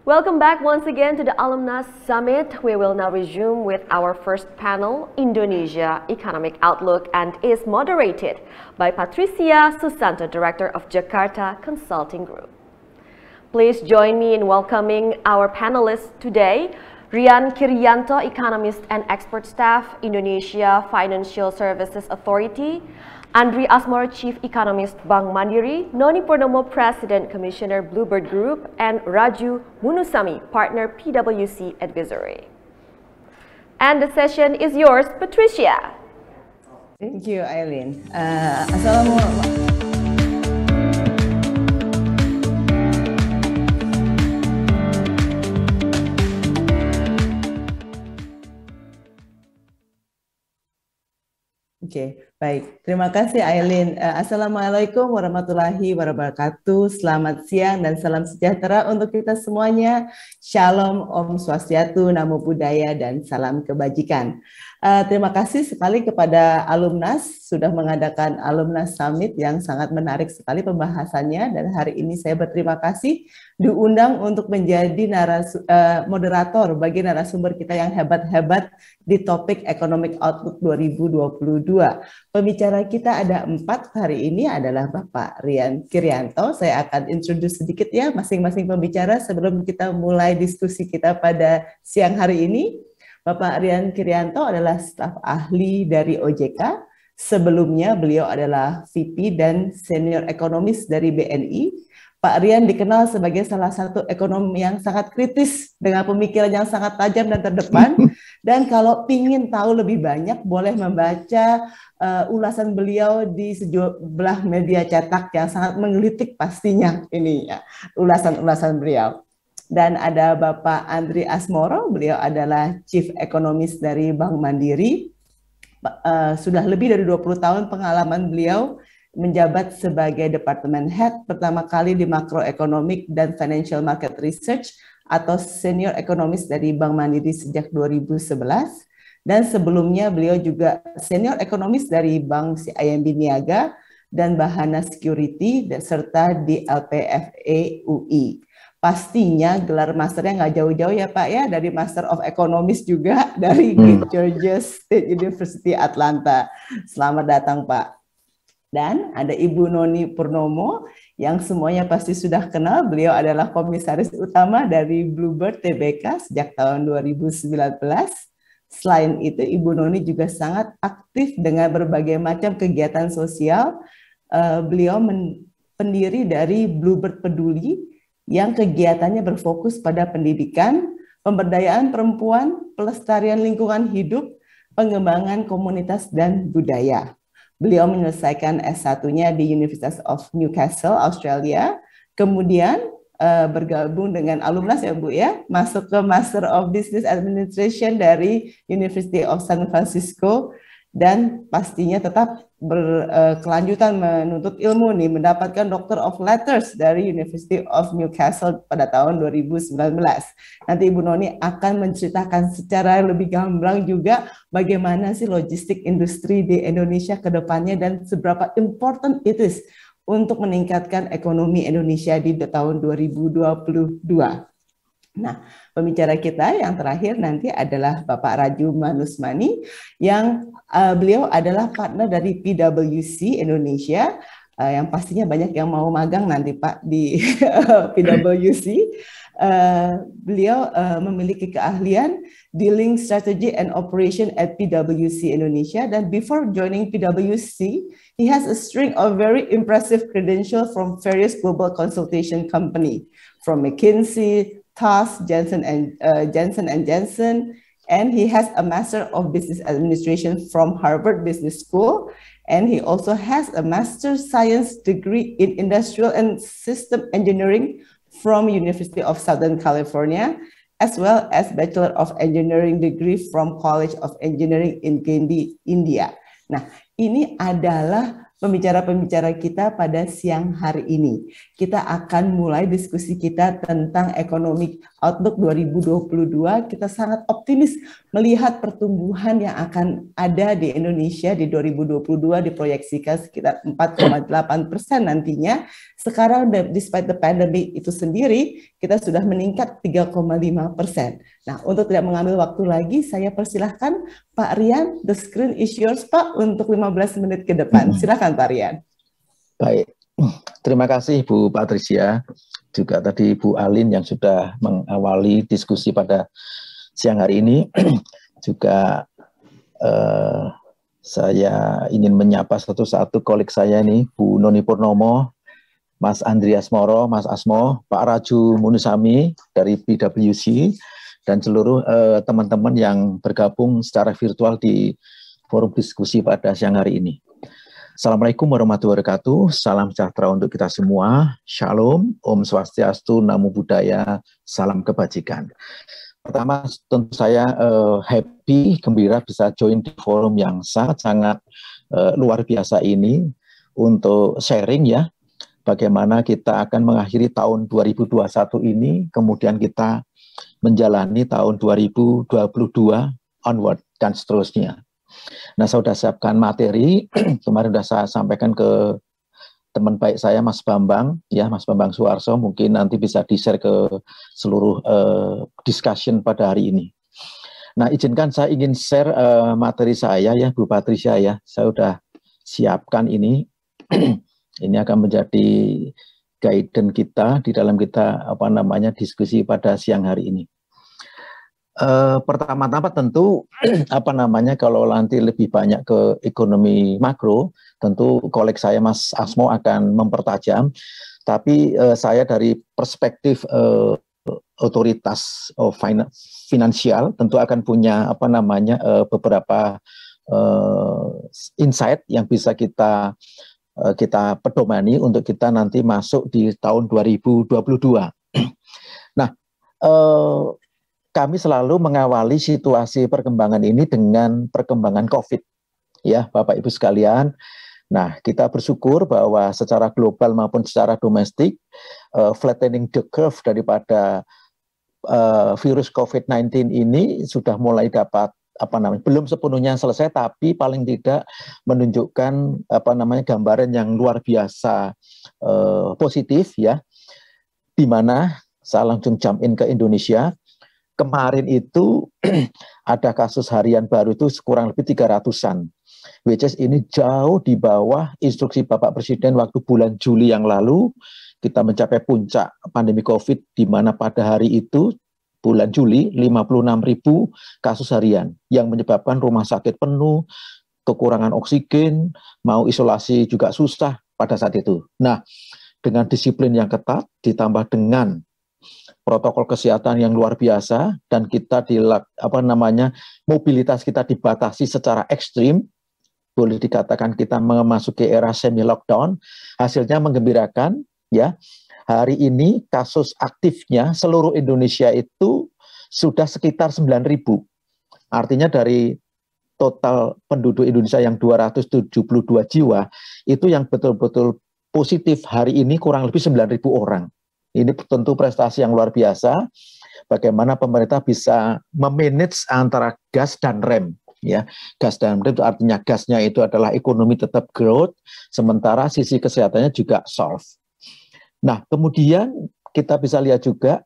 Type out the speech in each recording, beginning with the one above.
Welcome back once again to the Alumnus Summit. We will now resume with our first panel, Indonesia Economic Outlook, and is moderated by Patricia Susanto, Director of Jakarta Consulting Group. Please join me in welcoming our panelists today. Rian Kirianto, Economist and Expert Staff, Indonesia Financial Services Authority. Andri Asmoro, Chief Economist, Bank Mandiri. Noni Purnomo, President, Commissioner, Bluebird Group. And Raju Munusami, Partner, PwC Advisory. And the session is yours, Patricia. Thank you, Aileen. Assalamualaikum. Oke, baik. Terima kasih Aileen. Assalamualaikum warahmatullahi wabarakatuh. Selamat siang dan salam sejahtera untuk kita semuanya. Shalom, Om Swastiastu, Namo Buddhaya, dan salam kebajikan. Terima kasih sekali kepada Alumnus sudah mengadakan Alumnus Summit yang sangat menarik sekali pembahasannya, dan hari ini saya berterima kasih diundang untuk menjadi moderator bagi narasumber kita yang hebat-hebat di topik Economic Outlook 2022. Pembicara kita ada 4 hari ini adalah Bapak Rian Kirianto. Saya akan introduce sedikit ya masing-masing pembicara sebelum kita mulai diskusi kita pada siang hari ini. Bapak Rian Kirianto adalah staf ahli dari OJK. Sebelumnya beliau adalah VP dan senior ekonomis dari BNI. Pak Rian dikenal sebagai salah satu ekonom yang sangat kritis dengan pemikiran yang sangat tajam dan terdepan. Dan kalau ingin tahu lebih banyak, boleh membaca ulasan beliau di sejumlah media cetak yang sangat menggelitik pastinya ini ya, ulasan-ulasan beliau. Dan ada Bapak Andri Asmoro, beliau adalah Chief Economist dari Bank Mandiri. Sudah lebih dari 20 tahun pengalaman beliau menjabat sebagai Department Head pertama kali di Macroeconomic dan Financial Market Research atau Senior Economist dari Bank Mandiri sejak 2011. Dan sebelumnya beliau juga Senior Economist dari Bank CIMB Niaga dan Bahana Security serta di LPFA UI. Pastinya gelar masternya nggak jauh-jauh ya Pak ya, dari Master of Economics juga dari Georgia State University Atlanta. Selamat datang Pak. Dan ada Ibu Noni Purnomo yang semuanya pasti sudah kenal. Beliau adalah komisaris utama dari Bluebird Tbk sejak tahun 2019. Selain itu Ibu Noni juga sangat aktif dengan berbagai macam kegiatan sosial. Beliau pendiri dari Bluebird Peduli yang kegiatannya berfokus pada pendidikan, pemberdayaan perempuan, pelestarian lingkungan hidup, pengembangan komunitas dan budaya. Beliau menyelesaikan S1-nya di University of Newcastle, Australia, kemudian bergabung dengan Alumnus ya Bu ya, masuk ke Master of Business Administration dari University of San Francisco, dan pastinya tetap berkelanjutan menuntut ilmu nih, mendapatkan Doctor of Letters dari University of Newcastle pada tahun 2019. Nanti Ibu Noni akan menceritakan secara lebih gamblang juga bagaimana sih logistik industri di Indonesia ke depannya dan seberapa important it is untuk meningkatkan ekonomi Indonesia di tahun 2022. Nah, pembicara kita yang terakhir nanti adalah Bapak Raju Munusami yang beliau adalah partner dari PwC Indonesia, yang pastinya banyak yang mau magang nanti Pak di PwC. Beliau memiliki keahlian dealing strategy and operation at PwC Indonesia, dan before joining PwC, he has a string of very impressive credentials from various global consultation company, from McKinsey, TAS, Johnson & Johnson, and he has a Master of Business Administration from Harvard Business School, and he also has a Master's Science degree in Industrial and System Engineering from University of Southern California, as well as Bachelor of Engineering degree from College of Engineering in Kandy, India. Nah, ini adalah pembicara-pembicara kita pada siang hari ini. Kita akan mulai diskusi kita tentang Economic Outlook 2022. Kita sangat optimis melihat pertumbuhan yang akan ada di Indonesia di 2022 diproyeksikan sekitar 4,8% nantinya. Sekarang despite the pandemic itu sendiri, kita sudah meningkat 3,5%. Nah, untuk tidak mengambil waktu lagi, saya persilahkan Pak Rian, the screen is yours, Pak, untuk 15 menit ke depan. Silakan, Pak Rian. Baik, terima kasih Bu Patricia, juga tadi Bu Alin yang sudah mengawali diskusi pada siang hari ini. Juga saya ingin menyapa satu-satu koleg saya nih, Bu Noni Purnomo, Mas Andreas Moro, Mas Asmo, Pak Raju Munusami dari PwC, dan seluruh teman-teman yang bergabung secara virtual di forum diskusi pada siang hari ini. Assalamualaikum warahmatullahi wabarakatuh, salam sejahtera untuk kita semua, Shalom, Om Swastiastu, Namo Buddhaya, salam kebajikan. Pertama, tentu saya happy, gembira bisa join di forum yang sangat-sangat luar biasa ini untuk sharing ya, bagaimana kita akan mengakhiri tahun 2021 ini, kemudian kita menjalani tahun 2022 onward dan seterusnya. Nah, saya sudah siapkan materi, kemarin sudah saya sampaikan ke teman baik saya Mas Bambang, ya Mas Bambang Suarso, mungkin nanti bisa di-share ke seluruh discussion pada hari ini. Nah, izinkan saya ingin share materi saya ya Bu Patricia ya, saya sudah siapkan ini. Ini akan menjadi guidance kita di dalam kita diskusi pada siang hari ini. Pertama-tama tentu kalau nanti lebih banyak ke ekonomi makro, tentu koleg saya Mas Asmo akan mempertajam. Tapi saya dari perspektif otoritas finansial tentu akan punya beberapa insight yang bisa kita pedomani untuk kita nanti masuk di tahun 2022. Nah, kami selalu mengawali situasi perkembangan ini dengan perkembangan COVID, ya Bapak Ibu sekalian. Nah, kita bersyukur bahwa secara global maupun secara domestik, flattening the curve daripada virus COVID-19 ini sudah mulai dapat belum sepenuhnya selesai, tapi paling tidak menunjukkan gambaran yang luar biasa positif ya, di mana saya langsung jump in ke Indonesia. Kemarin itu ada kasus harian baru itu kurang lebih 300-an, which is ini jauh di bawah instruksi Bapak Presiden waktu bulan Juli yang lalu. Kita mencapai puncak pandemi COVID di mana pada hari itu bulan Juli 56.000 kasus harian yang menyebabkan rumah sakit penuh, kekurangan oksigen, mau isolasi juga susah pada saat itu. Nah, dengan disiplin yang ketat ditambah dengan protokol kesehatan yang luar biasa dan kita mobilitas kita dibatasi secara ekstrim, boleh dikatakan kita memasuki era semi lockdown. Hasilnya menggembirakan ya. Hari ini kasus aktifnya seluruh Indonesia itu sudah sekitar 9.000. Artinya dari total penduduk Indonesia yang 272 jiwa, itu yang betul-betul positif hari ini kurang lebih 9.000 orang. Ini tentu prestasi yang luar biasa, bagaimana pemerintah bisa memanage antara gas dan rem. Ya, gas dan rem itu artinya gasnya itu adalah ekonomi tetap growth, sementara sisi kesehatannya juga solve. Nah, kemudian kita bisa lihat juga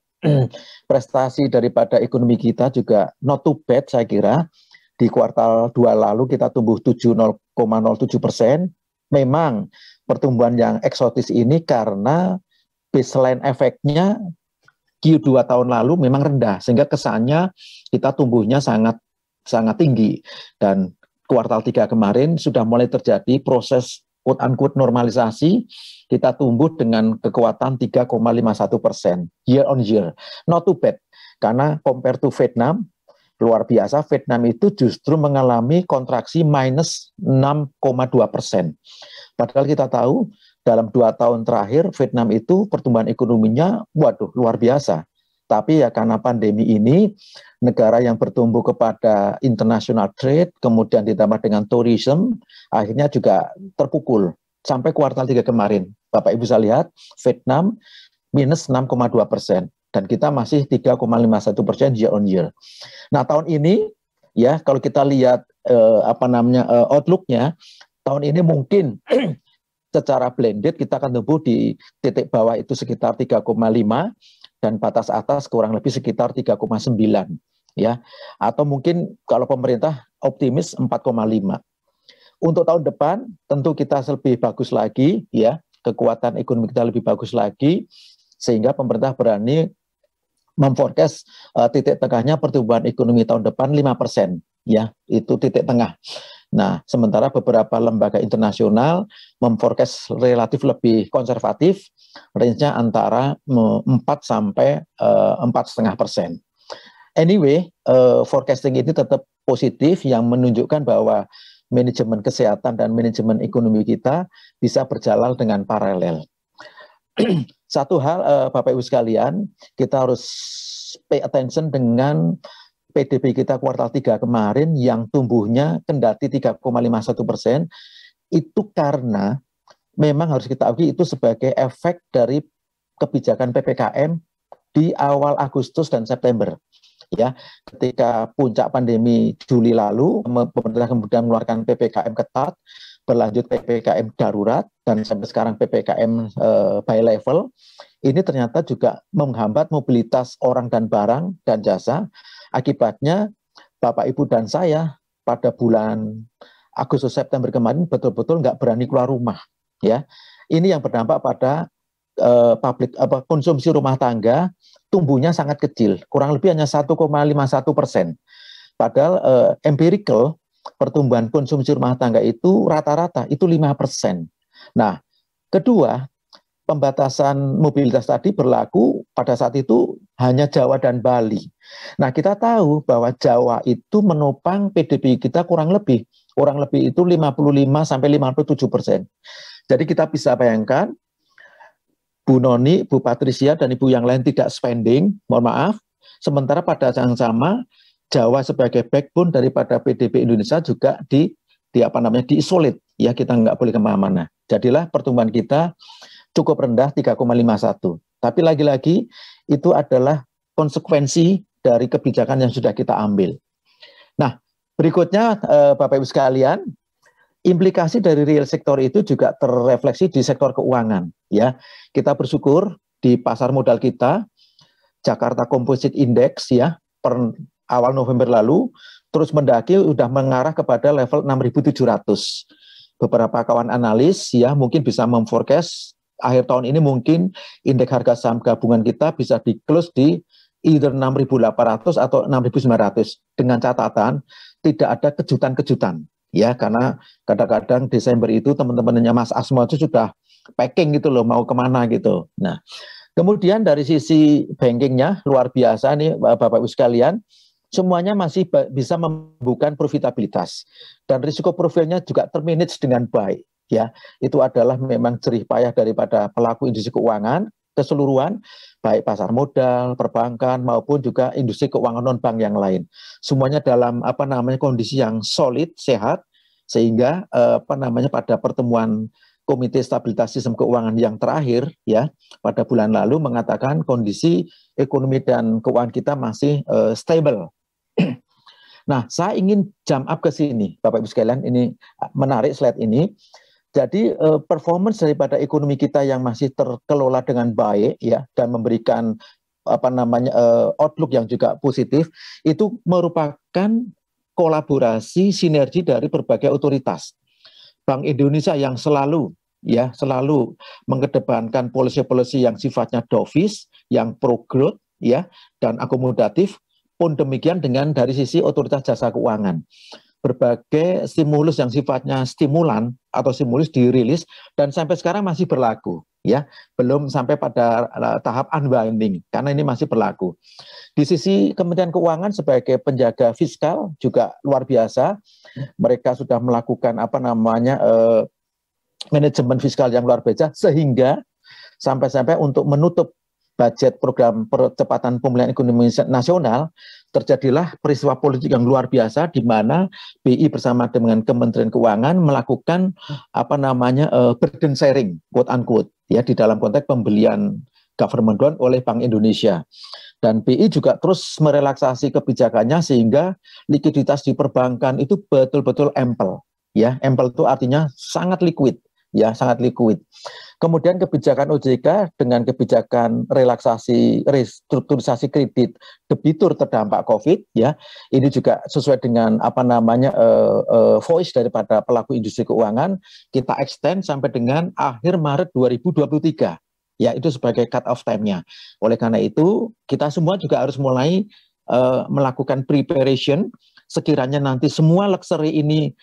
prestasi daripada ekonomi kita juga not too bad saya kira. Di kuartal 2 lalu kita tumbuh 0,07%. Memang pertumbuhan yang eksotis ini karena baseline efeknya Q2 tahun lalu memang rendah, sehingga kesannya kita tumbuhnya sangat tinggi. Dan kuartal 3 kemarin sudah mulai terjadi proses quote-unquote normalisasi, kita tumbuh dengan kekuatan 3,51% year on year. Not too bad, karena compare to Vietnam, luar biasa, Vietnam itu justru mengalami kontraksi minus 6,2%. Padahal kita tahu, dalam 2 tahun terakhir, Vietnam itu pertumbuhan ekonominya, waduh, luar biasa. Tapi ya karena pandemi ini, negara yang bertumbuh kepada international trade, kemudian ditambah dengan tourism, akhirnya juga terpukul. sampai kuartal 3 kemarin. Bapak Ibu bisa lihat, Vietnam minus 6,2%, dan kita masih 3,51% year on year. Nah, tahun ini ya kalau kita lihat outlook-nya, tahun ini mungkin secara blended kita akan tumbuh di titik bawah itu sekitar 3,5 dan batas atas kurang lebih sekitar 3,9 ya. Atau mungkin kalau pemerintah optimis 4,5. Untuk tahun depan tentu kita lebih bagus lagi ya, kekuatan ekonomi kita lebih bagus lagi sehingga pemerintah berani memforecast titik tengahnya pertumbuhan ekonomi tahun depan 5% ya, itu titik tengah. Nah, sementara beberapa lembaga internasional memforecast relatif lebih konservatif, range-nya antara 4 sampai 4,5%. Anyway, forecasting ini tetap positif yang menunjukkan bahwa manajemen kesehatan dan manajemen ekonomi kita bisa berjalan dengan paralel. Satu hal Bapak Ibu sekalian, kita harus pay attention dengan PDB kita kuartal 3 kemarin yang tumbuhnya kendati 3,51%, itu karena memang harus kita akui itu sebagai efek dari kebijakan PPKM di awal Agustus dan September. Ya, ketika puncak pandemi Juli lalu, pemerintah kemudian mengeluarkan PPKM ketat, berlanjut PPKM darurat, dan sampai sekarang PPKM by level. Ini ternyata juga menghambat mobilitas orang dan barang dan jasa. Akibatnya Bapak Ibu dan saya pada bulan Agustus September kemarin betul-betul nggak berani keluar rumah. Ya, ini yang berdampak pada konsumsi rumah tangga tumbuhnya sangat kecil, kurang lebih hanya 1,51%. Padahal empirical pertumbuhan konsumsi rumah tangga itu rata-rata itu 5%. Nah, kedua, pembatasan mobilitas tadi berlaku pada saat itu hanya Jawa dan Bali. Nah, kita tahu bahwa Jawa itu menopang PDB kita kurang lebih itu 55 sampai 57%. Jadi kita bisa bayangkan Bu Noni, Bu Patricia, dan Ibu yang lain tidak spending, mohon maaf. Sementara pada saat yang sama, Jawa sebagai backbone daripada PDB Indonesia juga diisolate. Ya, kita nggak boleh kemana-mana. Jadilah pertumbuhan kita cukup rendah 3,51. Tapi lagi-lagi itu adalah konsekuensi dari kebijakan yang sudah kita ambil. Nah, berikutnya Bapak Ibu sekalian, implikasi dari real sektor itu juga terrefleksi di sektor keuangan. Ya, kita bersyukur di pasar modal kita, Jakarta Composite Index ya per awal November lalu terus mendaki sudah mengarah kepada level 6.700. Beberapa kawan analis ya mungkin bisa memforecast akhir tahun ini mungkin indeks harga saham gabungan kita bisa di-close di either 6.800 atau 6.900 dengan catatan tidak ada kejutan-kejutan. Ya, karena kadang-kadang Desember itu teman-temannya Mas Asmo itu sudah packing gitu loh, mau kemana gitu. Nah, kemudian dari sisi bankingnya luar biasa nih Bapak Ibu sekalian, semuanya masih bisa membuka profitabilitas dan risiko profilnya juga termanage dengan baik. Ya, itu adalah memang jerih payah daripada pelaku industri keuangan keseluruhan, baik pasar modal, perbankan maupun juga industri keuangan non bank yang lain. Semuanya dalam kondisi yang solid, sehat, sehingga pada pertemuan Komite Stabilitas Sistem Keuangan yang terakhir ya pada bulan lalu mengatakan kondisi ekonomi dan keuangan kita masih stable. Nah, saya ingin jump up ke sini, Bapak Ibu sekalian, ini menarik slide ini. Jadi performance daripada ekonomi kita yang masih terkelola dengan baik ya dan memberikan outlook yang juga positif itu merupakan kolaborasi sinergi dari berbagai otoritas. Bank Indonesia yang selalu mengedepankan polisi-polisi yang sifatnya dovish, yang pro growth ya dan akomodatif, pun demikian dengan dari sisi otoritas jasa keuangan. Berbagai stimulus yang sifatnya stimulan atau stimulus dirilis dan sampai sekarang masih berlaku ya, belum sampai pada tahap unwinding karena ini masih berlaku. Di sisi Kementerian Keuangan sebagai penjaga fiskal juga luar biasa, mereka sudah melakukan manajemen fiskal yang luar biasa sehingga sampai-sampai untuk menutup budget program percepatan pemulihan ekonomi nasional, terjadilah peristiwa politik yang luar biasa di mana BI bersama dengan Kementerian Keuangan melakukan burden sharing quote unquote ya di dalam konteks pembelian government bond oleh Bank Indonesia. Dan BI juga terus merelaksasi kebijakannya sehingga likuiditas di perbankan itu betul-betul ample. Ya, ample itu artinya sangat liquid, ya, sangat liquid. Kemudian kebijakan OJK dengan kebijakan relaksasi restrukturisasi kredit debitur terdampak COVID, ya, ini juga sesuai dengan voice daripada pelaku industri keuangan, kita extend sampai dengan akhir Maret 2023. Ya, itu sebagai cut off time-nya. Oleh karena itu, kita semua juga harus mulai melakukan preparation. Sekiranya nanti semua luxury ini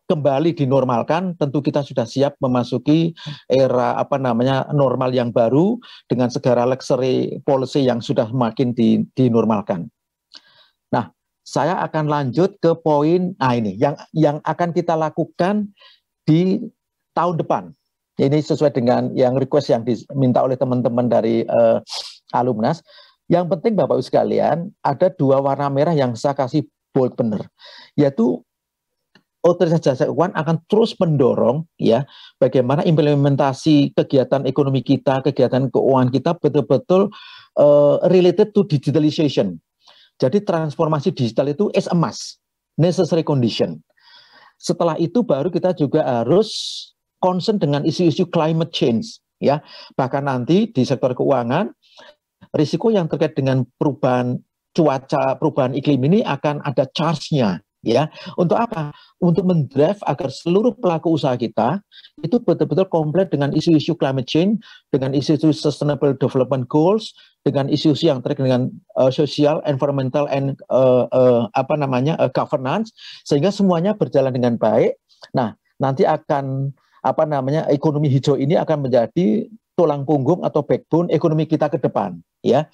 kembali dinormalkan, tentu kita sudah siap memasuki era normal yang baru dengan segala luxury policy yang sudah makin dinormalkan. Nah, saya akan lanjut ke poin ini yang akan kita lakukan di tahun depan. Ini sesuai dengan yang request yang diminta oleh teman-teman dari Alumnas. Yang penting Bapak Ibu sekalian, ada 2 warna merah yang saya kasih bold benar, yaitu Otoritas Jasa Keuangan akan terus mendorong ya bagaimana implementasi kegiatan ekonomi kita, kegiatan keuangan kita betul-betul related to digitalization. Jadi transformasi digital itu is a must, necessary condition. Setelah itu baru kita juga harus concern dengan isu-isu climate change ya. Bahkan nanti di sektor keuangan risiko yang terkait dengan perubahan cuaca, perubahan iklim ini akan ada charge-nya. Ya, untuk apa? Untuk mendrive agar seluruh pelaku usaha kita itu betul-betul komplit dengan isu-isu climate change, dengan isu-isu sustainable development goals, dengan isu-isu yang terkait dengan social, environmental, and governance, sehingga semuanya berjalan dengan baik. Nah, nanti akan ekonomi hijau ini akan menjadi tulang punggung atau backbone ekonomi kita ke depan, ya.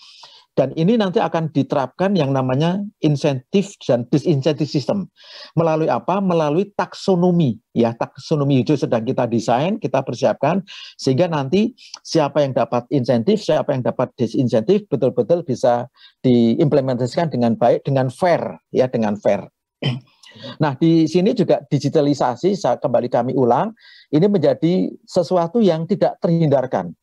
Dan ini nanti akan diterapkan yang namanya insentif dan disinsentif system. Melalui apa? Melalui taksonomi. Ya, taksonomi hijau sedang kita desain, kita persiapkan, sehingga nanti siapa yang dapat insentif, siapa yang dapat disinsentif, betul-betul bisa diimplementasikan dengan baik, dengan fair. Ya, dengan fair. Nah, di sini juga digitalisasi, kembali kami ulang, ini menjadi sesuatu yang tidak terhindarkan.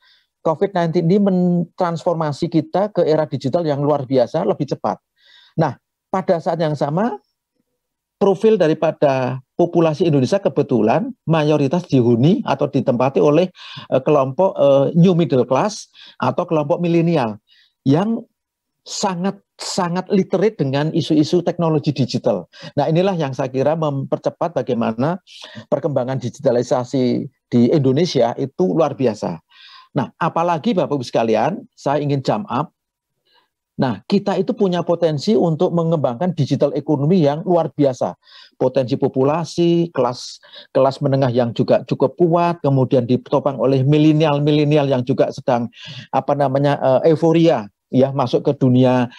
COVID-19 ini mentransformasi kita ke era digital yang luar biasa, lebih cepat. Nah, pada saat yang sama, profil daripada populasi Indonesia kebetulan mayoritas dihuni atau ditempati oleh kelompok new middle class atau kelompok milenial yang sangat literate dengan isu-isu teknologi digital. Nah, inilah yang saya kira mempercepat bagaimana perkembangan digitalisasi di Indonesia itu luar biasa. Nah, apalagi Bapak Ibu sekalian, saya ingin jump up. Nah, kita itu punya potensi untuk mengembangkan digital ekonomi yang luar biasa. Potensi populasi, kelas menengah yang juga cukup kuat, kemudian ditopang oleh milenial yang juga sedang euforia ya masuk ke dunia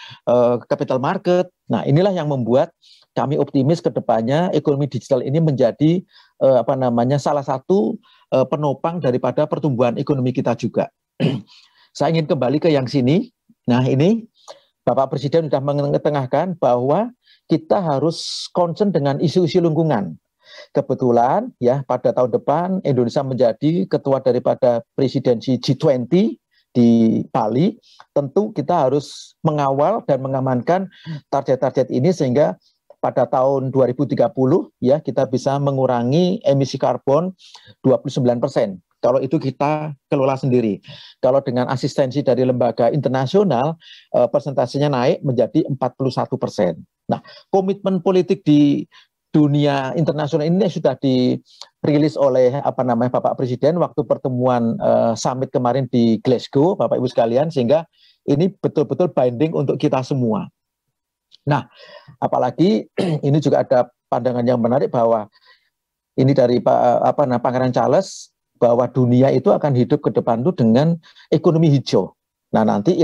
capital market. Nah, inilah yang membuat kami optimis ke depannya ekonomi digital ini menjadi salah satu penopang daripada pertumbuhan ekonomi kita juga. Saya ingin kembali ke yang sini. Nah, ini Bapak Presiden sudah mengetengahkan bahwa kita harus concern dengan isu-isu lingkungan. Kebetulan ya pada tahun depan Indonesia menjadi ketua daripada presidensi G20 di Bali. Tentu kita harus mengawal dan mengamankan target-target ini sehingga pada tahun 2030 ya kita bisa mengurangi emisi karbon 29%. Kalau itu kita kelola sendiri. Kalau dengan asistensi dari lembaga internasional persentasenya naik menjadi 41%. Nah, komitmen politik di dunia internasional ini sudah dirilis oleh Bapak Presiden waktu pertemuan summit kemarin di Glasgow, Bapak Ibu sekalian, sehingga ini betul-betul binding untuk kita semua. Nah, apalagi ini juga ada pandangan yang menarik bahwa ini dari Pangeran Charles bahwa dunia itu akan hidup ke depan itu dengan ekonomi hijau. Nah, nanti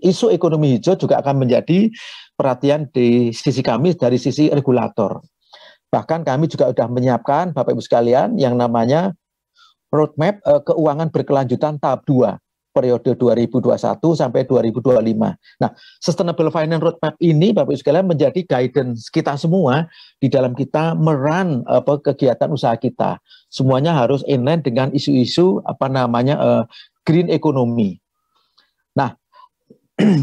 isu ekonomi hijau juga akan menjadi perhatian di sisi kami dari sisi regulator. Bahkan kami juga sudah menyiapkan Bapak Ibu sekalian yang namanya roadmap keuangan berkelanjutan tahap 2. periode 2021 sampai 2025. Nah, Sustainable Finance Roadmap ini Bapak Ibu sekalian menjadi guidance kita semua di dalam kita merun kegiatan usaha kita. Semuanya harus inline dengan isu-isu green economy. Nah,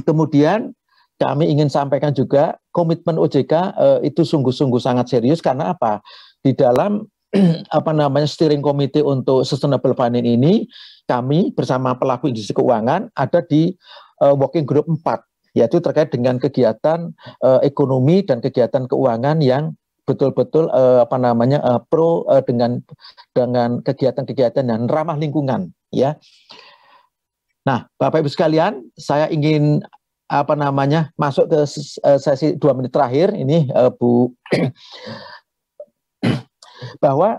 kemudian kami ingin sampaikan juga komitmen OJK itu sungguh-sungguh sangat serius karena apa? Di dalam steering committee untuk Sustainable Finance ini kami bersama pelaku industri keuangan ada di working group 4 yaitu terkait dengan kegiatan ekonomi dan kegiatan keuangan yang betul-betul pro dengan kegiatan-kegiatan yang ramah lingkungan ya. Nah, Bapak Ibu sekalian, saya ingin masuk ke sesi 2 menit terakhir ini Bu bahwa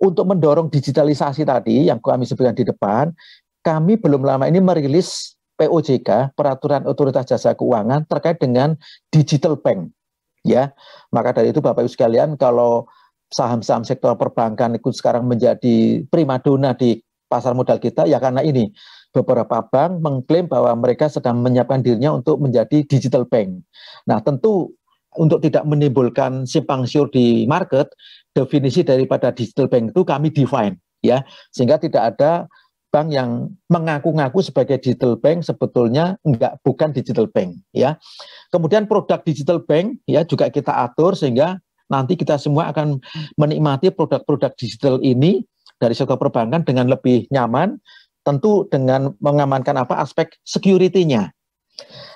untuk mendorong digitalisasi tadi yang kami sebutkan di depan, kami belum lama ini merilis POJK, Peraturan Otoritas Jasa Keuangan terkait dengan digital bank. Ya, maka dari itu Bapak Ibu sekalian, kalau saham-saham sektor perbankan ikut sekarang menjadi primadona di pasar modal kita, ya karena ini beberapa bank mengklaim bahwa mereka sedang menyiapkan dirinya untuk menjadi digital bank. Nah, tentu untuk tidak menimbulkan simpang siur di market, definisi daripada digital bank itu kami define ya, sehingga tidak ada bank yang mengaku-ngaku sebagai digital bank sebetulnya bukan digital bank ya. Kemudian produk digital bank ya juga kita atur sehingga nanti kita semua akan menikmati produk-produk digital ini dari sektor perbankan dengan lebih nyaman, tentu dengan mengamankan aspek security-nya.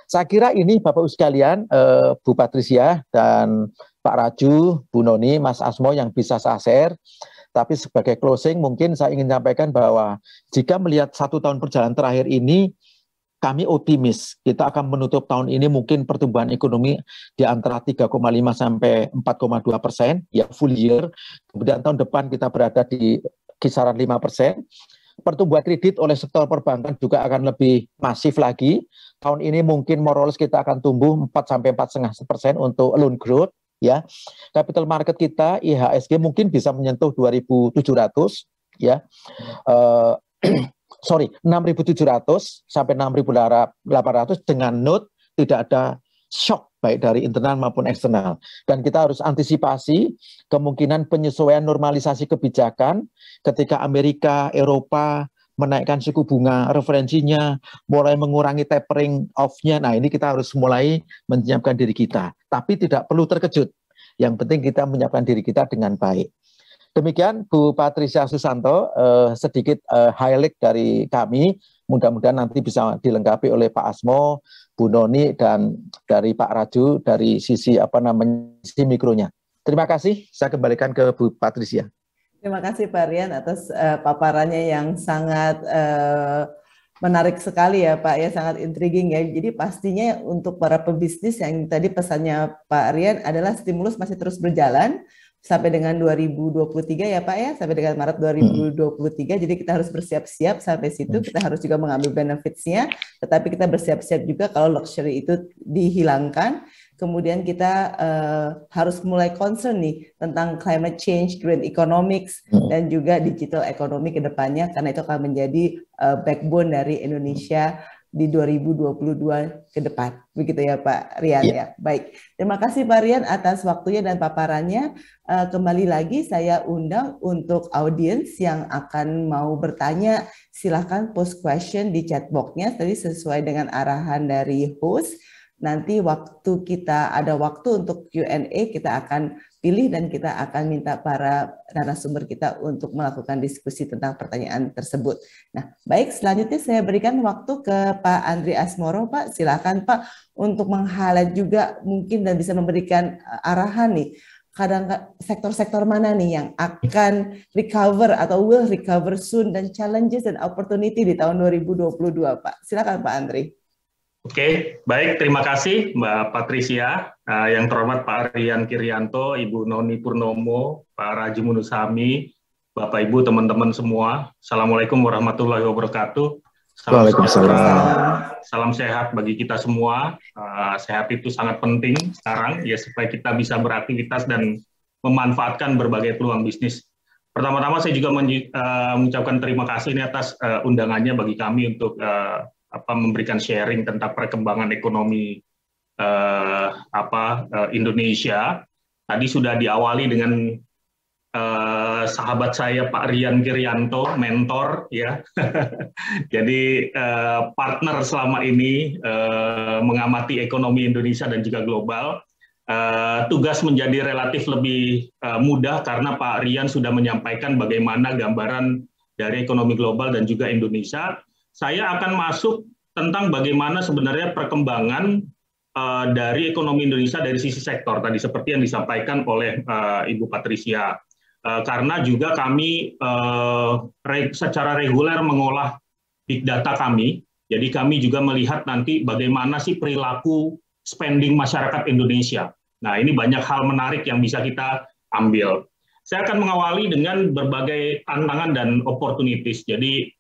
Saya kira ini Bapak Ibu sekalian, Bu Patricia dan Pak Raju, Bu Noni, Mas Asmo yang bisa saya share. Tapi sebagai closing mungkin saya ingin sampaikan bahwa jika melihat 1 tahun perjalanan terakhir ini, kami optimis kita akan menutup tahun ini mungkin pertumbuhan ekonomi di antara 3,5 sampai 4,2% ya full year. Kemudian tahun depan kita berada di kisaran 5%. Pertumbuhan kredit oleh sektor perbankan juga akan lebih masif lagi. Tahun ini mungkin more or less kita akan tumbuh 4 sampai 4,5% untuk loan growth ya. Capital market kita IHSG mungkin bisa menyentuh 2.700 ya. 6.700 sampai 6.800 dengan note tidak ada shock baik dari internal maupun eksternal. Dan kita harus antisipasi kemungkinan penyesuaian normalisasi kebijakan ketika Amerika, Eropa menaikkan suku bunga referensinya, mulai mengurangi tapering off-nya. Nah, ini kita harus mulai menyiapkan diri kita. Tapi tidak perlu terkejut. Yang penting kita menyiapkan diri kita dengan baik. Demikian Bu Patricia Susanto, sedikit highlight dari kami. Mudah-mudahan nanti bisa dilengkapi oleh Pak Asmo, Bu Noni, dan dari Pak Raju dari sisi sisi mikronya. Terima kasih, saya kembalikan ke Bu Patricia. Terima kasih Pak Rian atas paparannya yang sangat menarik sekali ya Pak ya, sangat intriguing ya. Jadi pastinya untuk para pebisnis yang tadi pesannya Pak Rian adalah stimulus masih terus berjalan sampai dengan 2023 ya Pak ya, sampai dengan Maret 2023. Jadi kita harus bersiap-siap sampai situ, kita harus juga mengambil benefits-nya, tetapi kita bersiap-siap juga kalau luxury itu dihilangkan. Kemudian kita harus mulai concern nih tentang climate change, green economics, dan juga digital economy ke depannya, karena itu akan menjadi backbone dari Indonesia di 2022 ke depan. Begitu ya Pak Rian ya. Baik, terima kasih Pak Rian atas waktunya dan paparannya. Kembali lagi saya undang untuk audiens yang akan mau bertanya, silahkan post question di chat box-nya tadi sesuai dengan arahan dari host. Nanti waktu kita ada waktu untuk Q&A, kita akan pilih dan kita akan minta para narasumber kita untuk melakukan diskusi tentang pertanyaan tersebut. Nah, baik, selanjutnya saya berikan waktu ke Pak Andri Asmoro. Pak, silakan Pak untuk meng-highlight juga mungkin dan bisa memberikan arahan nih, kadang sektor-sektor mana nih yang akan recover atau will recover soon, dan challenges dan opportunity di tahun 2022, Pak. Silakan Pak Andri. Oke, baik, terima kasih Mbak Patricia, yang terhormat Pak Rian Kirianto, Ibu Noni Purnomo, Pak Raji Munusami, Bapak Ibu, teman-teman semua. Assalamualaikum warahmatullahi wabarakatuh. Salam sehat bagi kita semua. Sehat itu sangat penting sekarang ya, supaya kita bisa beraktivitas dan memanfaatkan berbagai peluang bisnis. Pertama-tama saya juga mengucapkan terima kasih ini atas undangannya bagi kami untuk memberikan sharing tentang perkembangan ekonomi Indonesia. Tadi sudah diawali dengan sahabat saya Pak Rian Kirianto, mentor ya. Jadi partner selama ini mengamati ekonomi Indonesia dan juga global. Tugas menjadi relatif lebih mudah karena Pak Rian sudah menyampaikan bagaimana gambaran dari ekonomi global dan juga Indonesia. Saya akan masuk tentang bagaimana sebenarnya perkembangan dari ekonomi Indonesia dari sisi sektor tadi seperti yang disampaikan oleh Ibu Patricia. Karena juga kami secara reguler mengolah big data kami, jadi kami juga melihat nanti bagaimana sih perilaku spending masyarakat Indonesia. Nah, ini banyak hal menarik yang bisa kita ambil. Saya akan mengawali dengan berbagai tantangan dan opportunities. Jadi,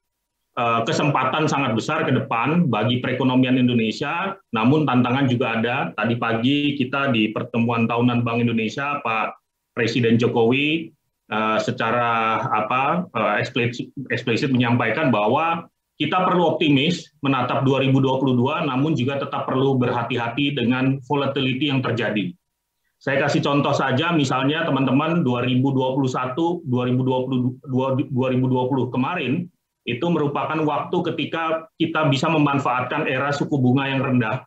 kesempatan sangat besar ke depan bagi perekonomian Indonesia, namun tantangan juga ada. Tadi pagi kita di pertemuan tahunan Bank Indonesia, Pak Presiden Jokowi secara eksplisit menyampaikan bahwa kita perlu optimis menatap 2022, namun juga tetap perlu berhati-hati dengan volatility yang terjadi. Saya kasih contoh saja, misalnya teman-teman 2021, 2020 kemarin, itu merupakan waktu ketika kita bisa memanfaatkan era suku bunga yang rendah,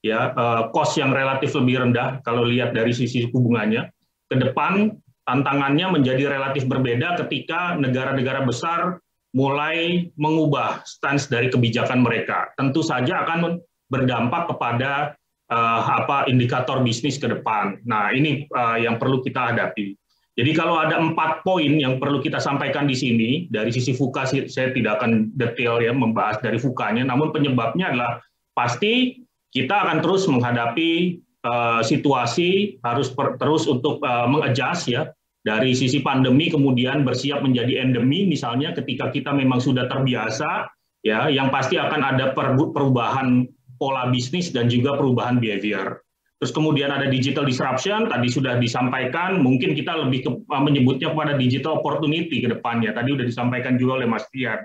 ya, cost yang relatif lebih rendah kalau lihat dari sisi suku bunganya. Ke depan tantangannya menjadi relatif berbeda ketika negara-negara besar mulai mengubah stance dari kebijakan mereka. Tentu saja akan berdampak kepada indikator bisnis ke depan. Nah, ini yang perlu kita hadapi. Jadi kalau ada 4 poin yang perlu kita sampaikan di sini, dari sisi VUCA saya tidak akan detail ya membahas dari VUCA-nya, namun penyebabnya adalah pasti kita akan terus menghadapi situasi, harus terus untuk mengadjust ya, dari sisi pandemi kemudian bersiap menjadi endemi, misalnya ketika kita memang sudah terbiasa, ya, yang pasti akan ada perubahan pola bisnis dan juga perubahan behavior. Terus kemudian ada digital disruption, tadi sudah disampaikan, mungkin kita lebih menyebutnya pada digital opportunity ke depannya, tadi sudah disampaikan juga oleh Mas Tian.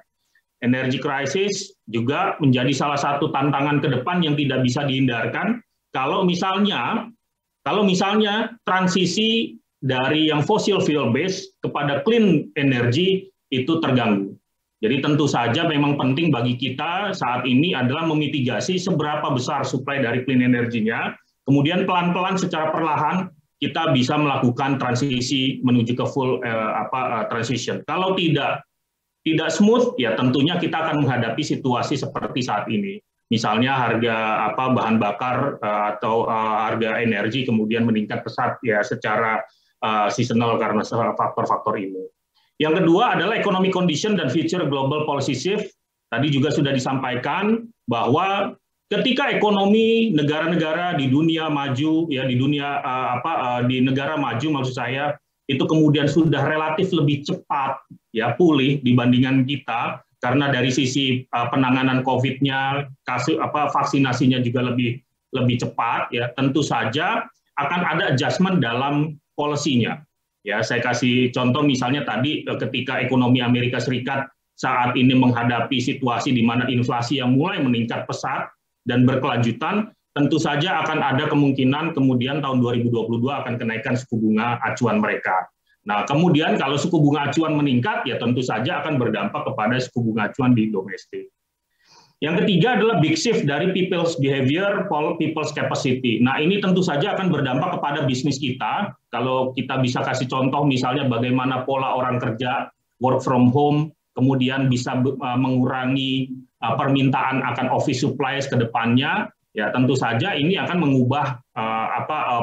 Energy crisis juga menjadi salah satu tantangan ke depan yang tidak bisa dihindarkan, kalau misalnya transisi dari yang fossil fuel base kepada clean energy itu terganggu. Jadi tentu saja memang penting bagi kita saat ini adalah memitigasi seberapa besar suplai dari clean energy-nya, kemudian pelan-pelan secara perlahan kita bisa melakukan transisi menuju ke full transition. Kalau tidak smooth, ya tentunya kita akan menghadapi situasi seperti saat ini. Misalnya harga bahan bakar atau harga energi kemudian meningkat pesat ya secara seasonal karena faktor-faktor ini. Yang kedua adalah economic condition dan future global policy shift. Tadi juga sudah disampaikan bahwa ketika ekonomi negara-negara di dunia maju ya di negara maju maksud saya itu kemudian sudah relatif lebih cepat ya pulih dibandingkan kita karena dari sisi penanganan COVID-nya, vaksinasinya juga lebih cepat ya, tentu saja akan ada adjustment dalam policy-nya. Ya, saya kasih contoh misalnya tadi ketika ekonomi Amerika Serikat saat ini menghadapi situasi di mana inflasi yang mulai meningkat pesat dan berkelanjutan, tentu saja akan ada kemungkinan kemudian tahun 2022 akan kenaikan suku bunga acuan mereka. Nah, kemudian kalau suku bunga acuan meningkat, ya tentu saja akan berdampak kepada suku bunga acuan di domestik. Yang ketiga adalah big shift dari people's behavior, people's capacity. Nah, ini tentu saja akan berdampak kepada bisnis kita. Kalau kita bisa kasih contoh misalnya bagaimana pola orang kerja, work from home, kemudian bisa mengurangi permintaan akan office supplies ke depannya, ya tentu saja ini akan mengubah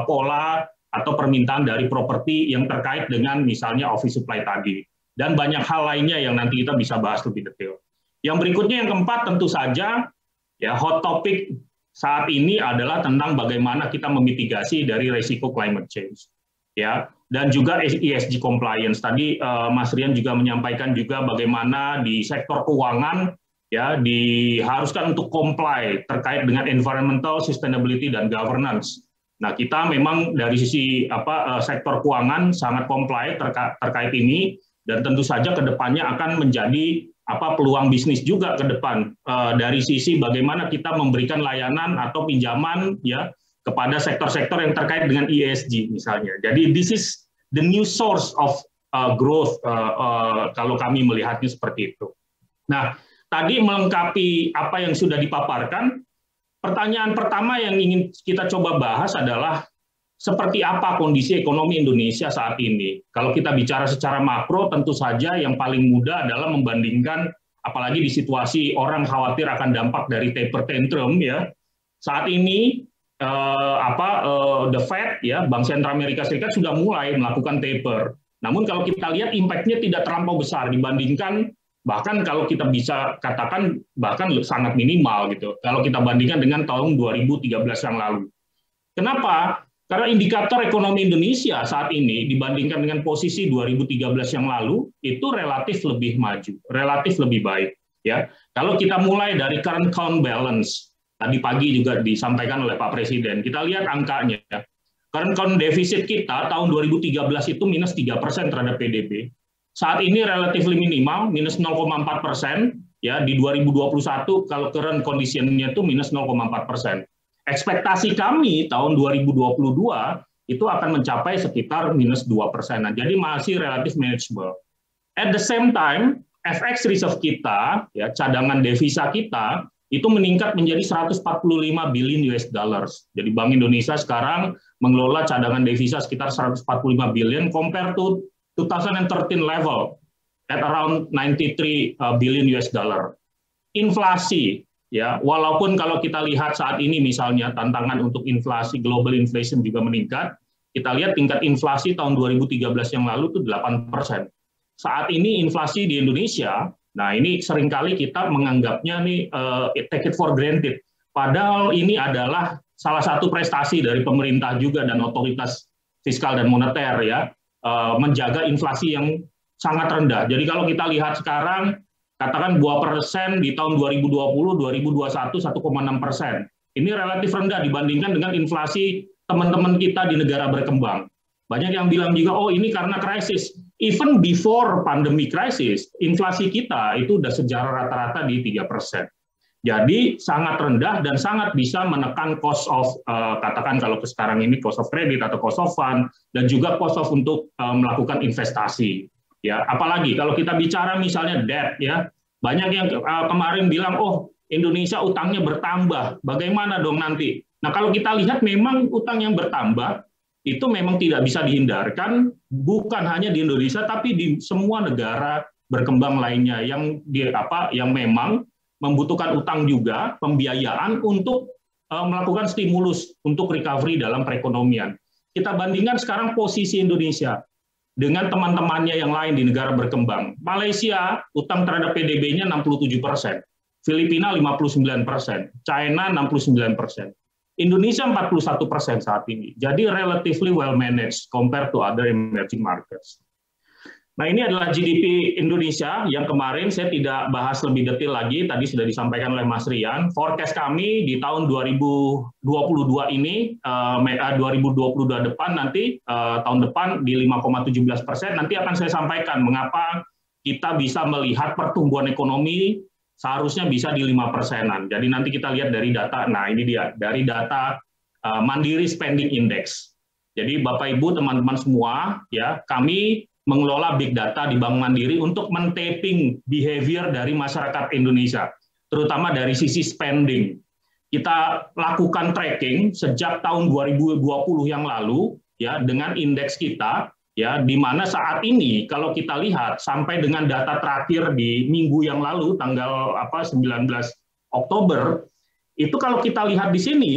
pola atau permintaan dari properti yang terkait dengan misalnya office supply tadi. Dan banyak hal lainnya yang nanti kita bisa bahas lebih detail. Yang berikutnya yang keempat tentu saja ya hot topic saat ini adalah tentang bagaimana kita memitigasi dari risiko climate change. Ya, dan juga ESG compliance. Tadi Mas Rian juga menyampaikan juga bagaimana di sektor keuangan ya diharuskan untuk comply terkait dengan environmental sustainability dan governance. Nah, kita memang dari sisi sektor keuangan sangat comply terkait ini. dan tentu saja ke depannya akan menjadi peluang bisnis juga ke depan dari sisi bagaimana kita memberikan layanan atau pinjaman ya kepada sektor-sektor yang terkait dengan ESG misalnya. Jadi this is the new source of growth kalau kami melihatnya seperti itu. Nah, tadi melengkapi apa yang sudah dipaparkan, pertanyaan pertama yang ingin kita coba bahas adalah seperti apa kondisi ekonomi Indonesia saat ini. Kalau kita bicara secara makro, tentu saja yang paling mudah adalah membandingkan, apalagi di situasi orang khawatir akan dampak dari taper tantrum ya. Saat ini the Fed ya, Bank Sentral Amerika Serikat sudah mulai melakukan taper. Namun kalau kita lihat impact-nya tidak terlampau besar dibandingkan, bahkan kalau kita bisa katakan bahkan sangat minimal gitu. Kalau kita bandingkan dengan tahun 2013 yang lalu. Kenapa? Karena indikator ekonomi Indonesia saat ini dibandingkan dengan posisi 2013 yang lalu itu relatif lebih maju, relatif lebih baik. Ya, kalau kita mulai dari current account balance, tadi pagi juga disampaikan oleh Pak Presiden, kita lihat angkanya. Current account deficit kita tahun 2013 itu minus 3% terhadap PDB. Saat ini relatif minimal, minus 0,4%. Ya, di 2021 kalau current condition-nya itu minus 0,4%. Ekspektasi kami tahun 2022 itu akan mencapai sekitar minus 2%. Jadi masih relatif manageable. At the same time, FX reserve kita, ya, cadangan devisa kita, itu meningkat menjadi 145 billion US dollars. Jadi Bank Indonesia sekarang mengelola cadangan devisa sekitar 145 billion compare to 2013 level at around 93 billion US dollar. Inflasi, ya, walaupun kalau kita lihat saat ini misalnya tantangan untuk inflasi, global inflation juga meningkat, kita lihat tingkat inflasi tahun 2013 yang lalu itu 8%. Saat ini inflasi di Indonesia, nah ini seringkali kita menganggapnya nih take it for granted. Padahal ini adalah salah satu prestasi dari pemerintah juga dan otoritas fiskal dan moneter ya, menjaga inflasi yang sangat rendah. Jadi kalau kita lihat sekarang, katakan 2% di tahun 2020, 2021 1,6%. Ini relatif rendah dibandingkan dengan inflasi teman-teman kita di negara berkembang. Banyak yang bilang juga, oh ini karena krisis. Even before pandemi krisis, inflasi kita itu sudah sejarah rata-rata di 3%. Jadi sangat rendah dan sangat bisa menekan cost of, katakan kalau sekarang ini cost of credit atau cost of fund, dan juga cost of untuk melakukan investasi. Ya, apalagi kalau kita bicara misalnya debt ya, banyak yang kemarin bilang, oh Indonesia utangnya bertambah, bagaimana dong nanti? Nah kalau kita lihat memang utang yang bertambah itu memang tidak bisa dihindarkan, bukan hanya di Indonesia tapi di semua negara berkembang lainnya yang memang membutuhkan utang juga, pembiayaan untuk melakukan stimulus untuk recovery dalam perekonomian. Kita bandingkan sekarang posisi Indonesia dengan teman-temannya yang lain di negara berkembang. Malaysia, utang terhadap PDB-nya 67%, Filipina 59%, China 69%, Indonesia 41% saat ini. Jadi relatively well managed compared to other emerging markets. Nah ini adalah GDP Indonesia yang kemarin saya tidak bahas lebih detail lagi, tadi sudah disampaikan oleh Mas Rian. Forecast kami di tahun 2022 ini, 2022 depan nanti, tahun depan di 5,17%, nanti akan saya sampaikan mengapa kita bisa melihat pertumbuhan ekonomi seharusnya bisa di 5%-an. Jadi nanti kita lihat dari data, nah ini dia, dari data Mandiri Spending Index. Jadi Bapak Ibu, teman-teman semua, ya kami mengelola big data di Bank Mandiri untuk men-tapping behavior dari masyarakat Indonesia, terutama dari sisi spending. Kita lakukan tracking sejak tahun 2020 yang lalu, ya, dengan indeks kita, ya, di mana saat ini kalau kita lihat sampai dengan data terakhir di minggu yang lalu, tanggal 19 Oktober, itu kalau kita lihat di sini,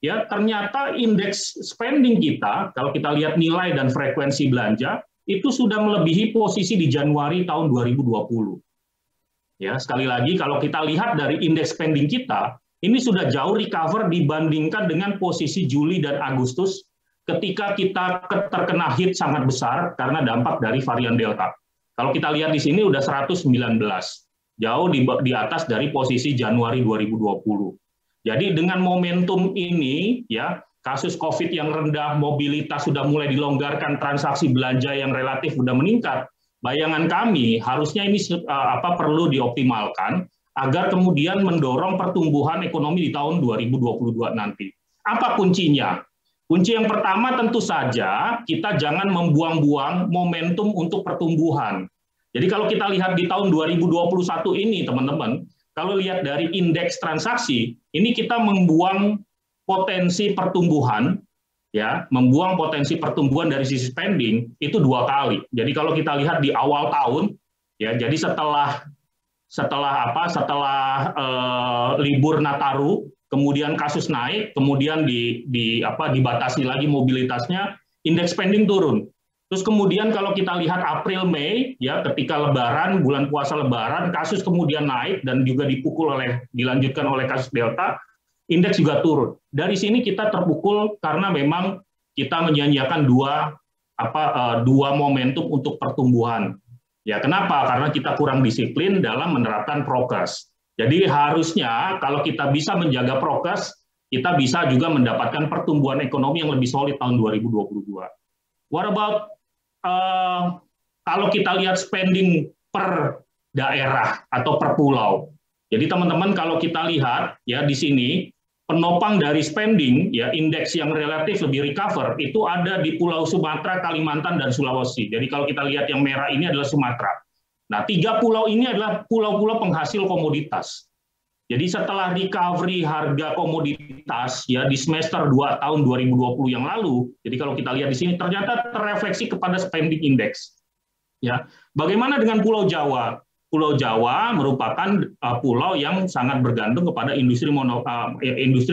ya, ternyata indeks spending kita, kalau kita lihat nilai dan frekuensi belanja, itu sudah melebihi posisi di Januari tahun 2020. Ya, sekali lagi kalau kita lihat dari indeks spending kita, ini sudah jauh recover dibandingkan dengan posisi Juli dan Agustus ketika kita terkena hit sangat besar karena dampak dari varian Delta. Kalau kita lihat di sini udah 119, jauh di atas dari posisi Januari 2020. Jadi dengan momentum ini, ya, kasus COVID yang rendah, mobilitas sudah mulai dilonggarkan, transaksi belanja yang relatif sudah meningkat, bayangan kami harusnya ini perlu dioptimalkan agar kemudian mendorong pertumbuhan ekonomi di tahun 2022 nanti. Apa kuncinya? Kunci yang pertama tentu saja kita jangan membuang-buang momentum untuk pertumbuhan. Jadi kalau kita lihat di tahun 2021 ini, teman-teman, kalau lihat dari indeks transaksi, ini kita membuang potensi pertumbuhan, ya, membuang potensi pertumbuhan dari sisi spending itu 2 kali. Jadi kalau kita lihat di awal tahun, ya, jadi setelah libur Nataru, kemudian kasus naik, kemudian dibatasi lagi mobilitasnya, indeks spending turun. Terus kemudian kalau kita lihat April Mei, ya, ketika Lebaran, bulan puasa Lebaran, kasus kemudian naik dan juga dilanjutkan oleh kasus Delta, indeks juga turun. Dari sini kita terpukul karena memang kita menyanyiakan dua momentum untuk pertumbuhan. Ya, kenapa? Karena kita kurang disiplin dalam menerapkan prokes. Jadi harusnya kalau kita bisa menjaga prokes, kita bisa juga mendapatkan pertumbuhan ekonomi yang lebih solid tahun 2022. What about kalau kita lihat spending per daerah atau per pulau? Jadi teman-teman kalau kita lihat ya di sini penopang dari spending ya indeks yang relatif lebih recover itu ada di Pulau Sumatera, Kalimantan dan Sulawesi. Jadi kalau kita lihat yang merah ini adalah Sumatera. Nah, 3 pulau ini adalah pulau-pulau penghasil komoditas. Jadi setelah recovery harga komoditas ya di semester 2 tahun 2020 yang lalu, jadi kalau kita lihat di sini ternyata terrefleksi kepada spending index. Ya, bagaimana dengan Pulau Jawa? Pulau Jawa merupakan pulau yang sangat bergantung kepada industri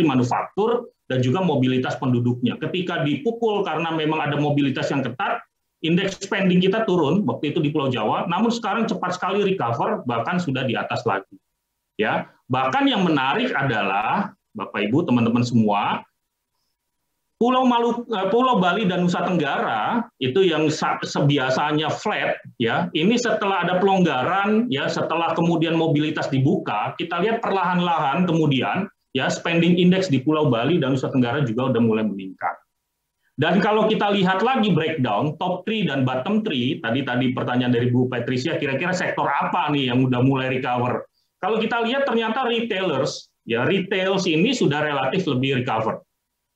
manufaktur dan juga mobilitas penduduknya. Ketika dipukul karena memang ada mobilitas yang ketat, indeks spending kita turun waktu itu di Pulau Jawa, namun sekarang cepat sekali recover, bahkan sudah di atas lagi. Ya, bahkan yang menarik adalah Bapak Ibu, teman-teman semua, Pulau Bali dan Nusa Tenggara itu yang sebiasanya flat, ya, ini setelah ada pelonggaran, ya, setelah kemudian mobilitas dibuka, kita lihat perlahan-lahan kemudian, ya, spending index di Pulau Bali dan Nusa Tenggara juga udah mulai meningkat. Dan kalau kita lihat lagi breakdown top 3 dan bottom 3, tadi pertanyaan dari Bu Patricia, kira-kira sektor apa nih yang udah mulai recover? Kalau kita lihat ternyata retailers, ya, retails ini sudah relatif lebih recover.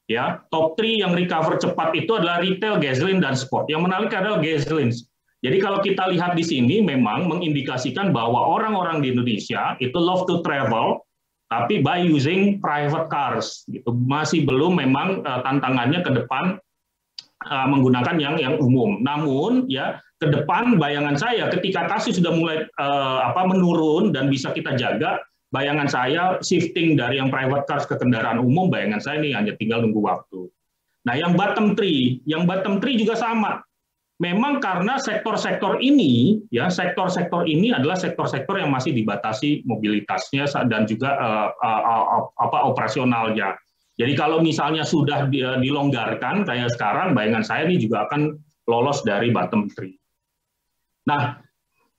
Ya, top 3 yang recover cepat itu adalah retail, gasoline, dan sport. Yang menarik adalah gasoline. Jadi kalau kita lihat di sini memang mengindikasikan bahwa orang-orang di Indonesia itu love to travel, tapi by using private cars. Gitu. Masih belum memang tantangannya ke depan menggunakan yang umum. Namun ya ke depan bayangan saya ketika kasus sudah mulai menurun dan bisa kita jaga, bayangan saya shifting dari yang private cars ke kendaraan umum, bayangan saya ini hanya tinggal nunggu waktu. Nah, yang bottom 3 juga sama. Memang karena sektor-sektor ini, ya, sektor-sektor ini adalah sektor-sektor yang masih dibatasi mobilitasnya dan juga operasionalnya. Jadi kalau misalnya sudah dilonggarkan kayak sekarang, bayangan saya ini juga akan lolos dari bottom 3. Nah,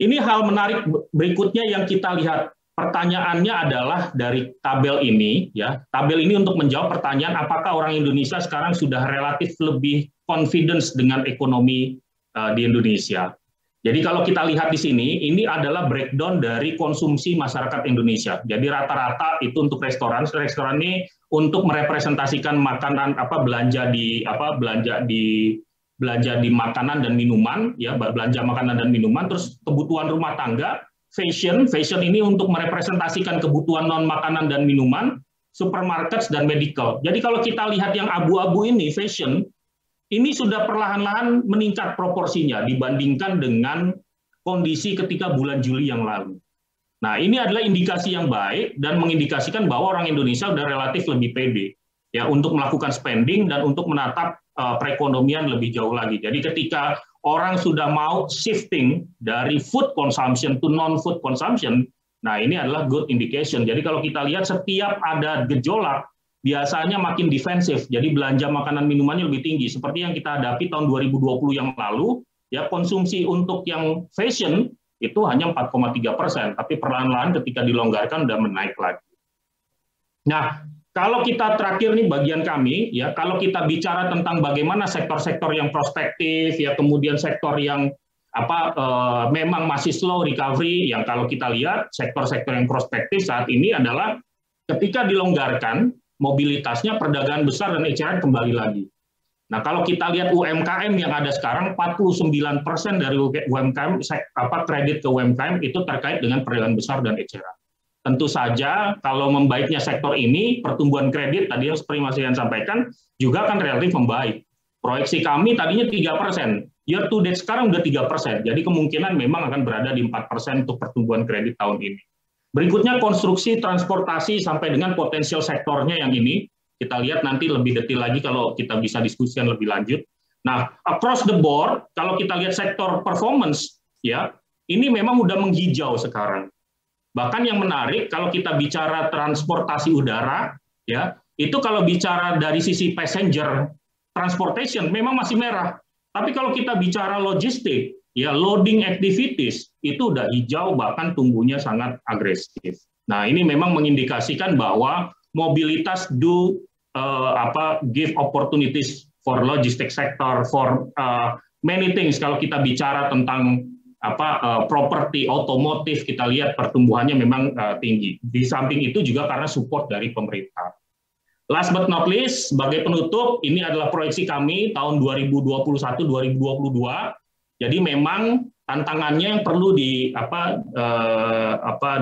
ini hal menarik berikutnya yang kita lihat. Pertanyaannya adalah dari tabel ini, ya. Tabel ini untuk menjawab pertanyaan apakah orang Indonesia sekarang sudah relatif lebih confidence dengan ekonomi di Indonesia. Jadi kalau kita lihat di sini, ini adalah breakdown dari konsumsi masyarakat Indonesia. Jadi rata-rata itu untuk restoran ini untuk merepresentasikan makanan belanja di makanan dan minuman, ya, belanja makanan dan minuman, terus kebutuhan rumah tangga. Fashion ini untuk merepresentasikan kebutuhan non makanan dan minuman, supermarket dan medical. Jadi kalau kita lihat yang abu-abu ini, fashion, ini sudah perlahan-lahan meningkat proporsinya dibandingkan dengan kondisi ketika bulan Juli yang lalu. Nah, ini adalah indikasi yang baik dan mengindikasikan bahwa orang Indonesia sudah relatif lebih pede ya untuk melakukan spending dan untuk menatap perekonomian lebih jauh lagi. Jadi ketika orang sudah mau shifting dari food consumption to non-food consumption, nah ini adalah good indication. Jadi kalau kita lihat setiap ada gejolak, biasanya makin defensif. Jadi belanja makanan minumannya lebih tinggi. Seperti yang kita hadapi tahun 2020 yang lalu, ya konsumsi untuk yang fashion itu hanya 4,3%, tapi perlahan-lahan ketika dilonggarkan sudah menaik lagi. Nah, kalau kita terakhir nih bagian kami, ya kalau kita bicara tentang bagaimana sektor-sektor yang prospektif, ya kemudian sektor yang memang masih slow recovery. Yang kalau kita lihat sektor-sektor yang prospektif saat ini adalah ketika dilonggarkan mobilitasnya, perdagangan besar dan eceran kembali lagi. Nah, kalau kita lihat UMKM yang ada sekarang, 49% dari UMKM, kredit ke UMKM itu terkait dengan perdagangan besar dan eceran. Tentu saja kalau membaiknya sektor ini, pertumbuhan kredit tadi yang seperti Mas Rian sampaikan, juga akan relatif membaik. Proyeksi kami tadinya 3%, year to date sekarang udah 3%, jadi kemungkinan memang akan berada di 4% untuk pertumbuhan kredit tahun ini. Berikutnya konstruksi, transportasi, sampai dengan potensial sektornya yang ini, kita lihat nanti lebih detail lagi kalau kita bisa diskusikan lebih lanjut. Nah, across the board, kalau kita lihat sektor performance, ya, ini memang udah menghijau sekarang. Bahkan yang menarik, kalau kita bicara transportasi udara, ya, itu kalau bicara dari sisi passenger transportation, memang masih merah. Tapi kalau kita bicara logistik, ya, loading activities, itu udah hijau, bahkan tumbuhnya sangat agresif. Nah, ini memang mengindikasikan bahwa mobilitas give opportunities for logistics sector, for many things. Kalau kita bicara tentang properti, otomotif, kita lihat pertumbuhannya memang tinggi. Di samping itu juga karena support dari pemerintah. Last but not least, sebagai penutup, ini adalah proyeksi kami tahun 2021-2022. Jadi memang tantangannya yang perlu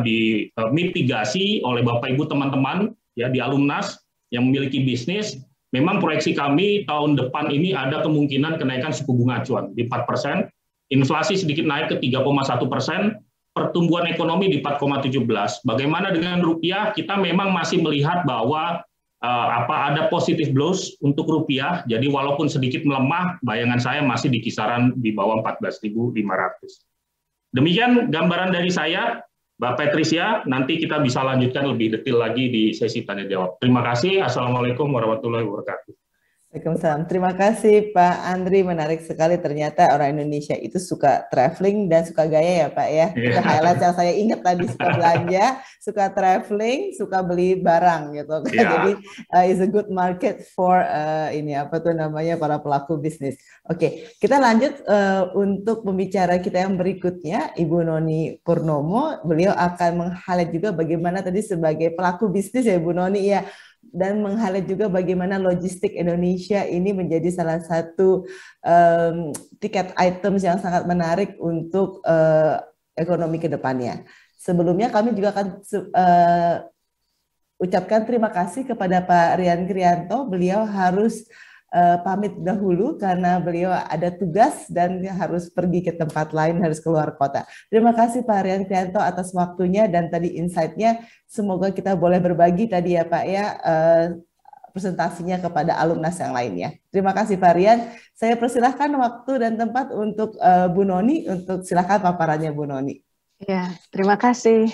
dimitigasi oleh Bapak Ibu teman-teman ya di Alumnas yang memiliki bisnis. Memang proyeksi kami tahun depan ini ada kemungkinan kenaikan suku bunga acuan di 4%, inflasi sedikit naik ke 3,1%, pertumbuhan ekonomi di 4,17%. Bagaimana dengan rupiah? Kita memang masih melihat bahwa ada positive blows untuk rupiah, jadi walaupun sedikit melemah, bayangan saya masih di kisaran di bawah 14.500. Demikian gambaran dari saya, Mbak Patricia. Nanti kita bisa lanjutkan lebih detail lagi di sesi tanya jawab. Terima kasih. Assalamualaikum warahmatullahi wabarakatuh. Waalaikumsalam. Terima kasih Pak Andri, menarik sekali, ternyata orang Indonesia itu suka traveling dan suka gaya ya Pak ya. Itu highlight yang saya ingat tadi, suka belanja, suka traveling, suka beli barang gitu. Jadi is a good market for para pelaku bisnis. Oke, kita lanjut untuk pembicara kita yang berikutnya, Ibu Noni Purnomo. Beliau akan meng-highlight juga bagaimana tadi sebagai pelaku bisnis ya Ibu Noni ya, dan meng-highlight juga bagaimana logistik Indonesia ini menjadi salah satu tiket items yang sangat menarik untuk ekonomi ke depannya. Sebelumnya kami juga akan ucapkan terima kasih kepada Pak Rian Krianto. Beliau harus pamit dahulu karena beliau ada tugas dan harus pergi ke tempat lain, harus keluar kota. Terima kasih Pak Rian Krianto atas waktunya dan tadi insight-nya. Semoga kita boleh berbagi tadi ya Pak ya, presentasinya kepada alumnas yang lainnya. Terima kasih Pak Rian. Saya persilahkan waktu dan tempat untuk Bu Noni, untuk silakan paparannya Bu Noni. Ya, terima kasih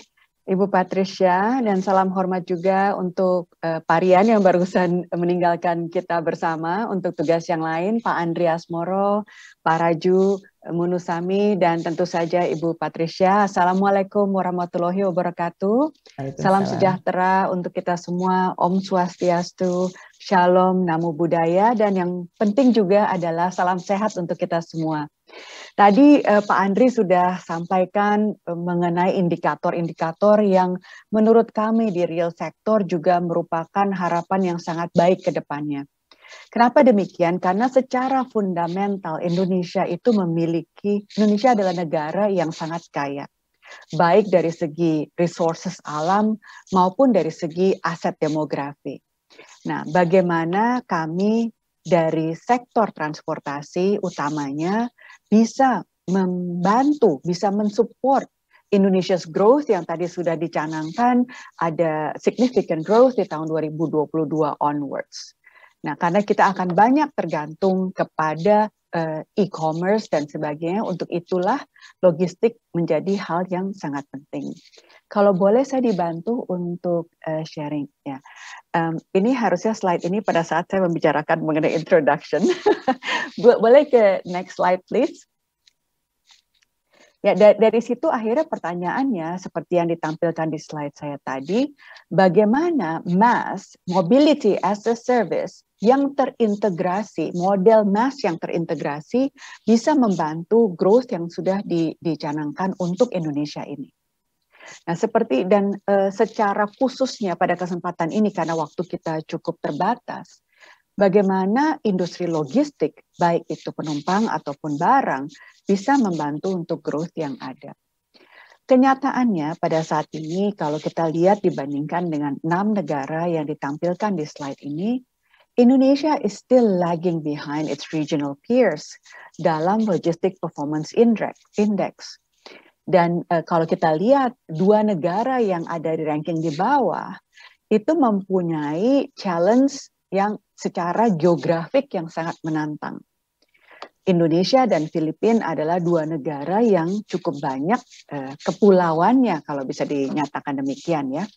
Ibu Patricia, dan salam hormat juga untuk Pak Rian yang barusan meninggalkan kita bersama untuk tugas yang lain, Pak Andreas Moro, Pak Raju Munusami, dan tentu saja Ibu Patricia. Assalamualaikum warahmatullahi wabarakatuh. Salam sejahtera untuk kita semua, Om Swastiastu, Shalom, Namo Buddhaya, dan yang penting juga adalah salam sehat untuk kita semua. Tadi Pak Andri sudah sampaikan mengenai indikator-indikator yang menurut kami di real sector juga merupakan harapan yang sangat baik ke depannya. Kenapa demikian? Karena secara fundamental Indonesia adalah negara yang sangat kaya. Baik dari segi resources alam maupun dari segi aset demografi. Nah, bagaimana kami dari sektor transportasi utamanya bisa membantu, bisa mensupport Indonesia's growth yang tadi sudah dicanangkan, ada significant growth di tahun 2022 onwards. Nah, karena kita akan banyak tergantung kepada e-commerce dan sebagainya, untuk itulah logistik menjadi hal yang sangat penting. Kalau boleh saya dibantu untuk sharing ya. Ini harusnya slide ini pada saat saya membicarakan mengenai introduction. Boleh ke next slide please. Ya, dari situ akhirnya pertanyaannya seperti yang ditampilkan di slide saya tadi, bagaimana mass mobility as a service yang terintegrasi, model mass yang terintegrasi bisa membantu growth yang sudah dicanangkan untuk Indonesia ini. Nah, secara khususnya pada kesempatan ini karena waktu kita cukup terbatas, bagaimana industri logistik, baik itu penumpang ataupun barang, bisa membantu untuk growth yang ada. Kenyataannya pada saat ini kalau kita lihat dibandingkan dengan 6 negara yang ditampilkan di slide ini, Indonesia is still lagging behind its regional peers dalam Logistic Performance Index. Dan kalau kita lihat 2 negara yang ada di ranking di bawah, itu mempunyai challenge yang secara geografik yang sangat menantang. Indonesia dan Filipina adalah 2 negara yang cukup banyak kepulauannya kalau bisa dinyatakan demikian ya.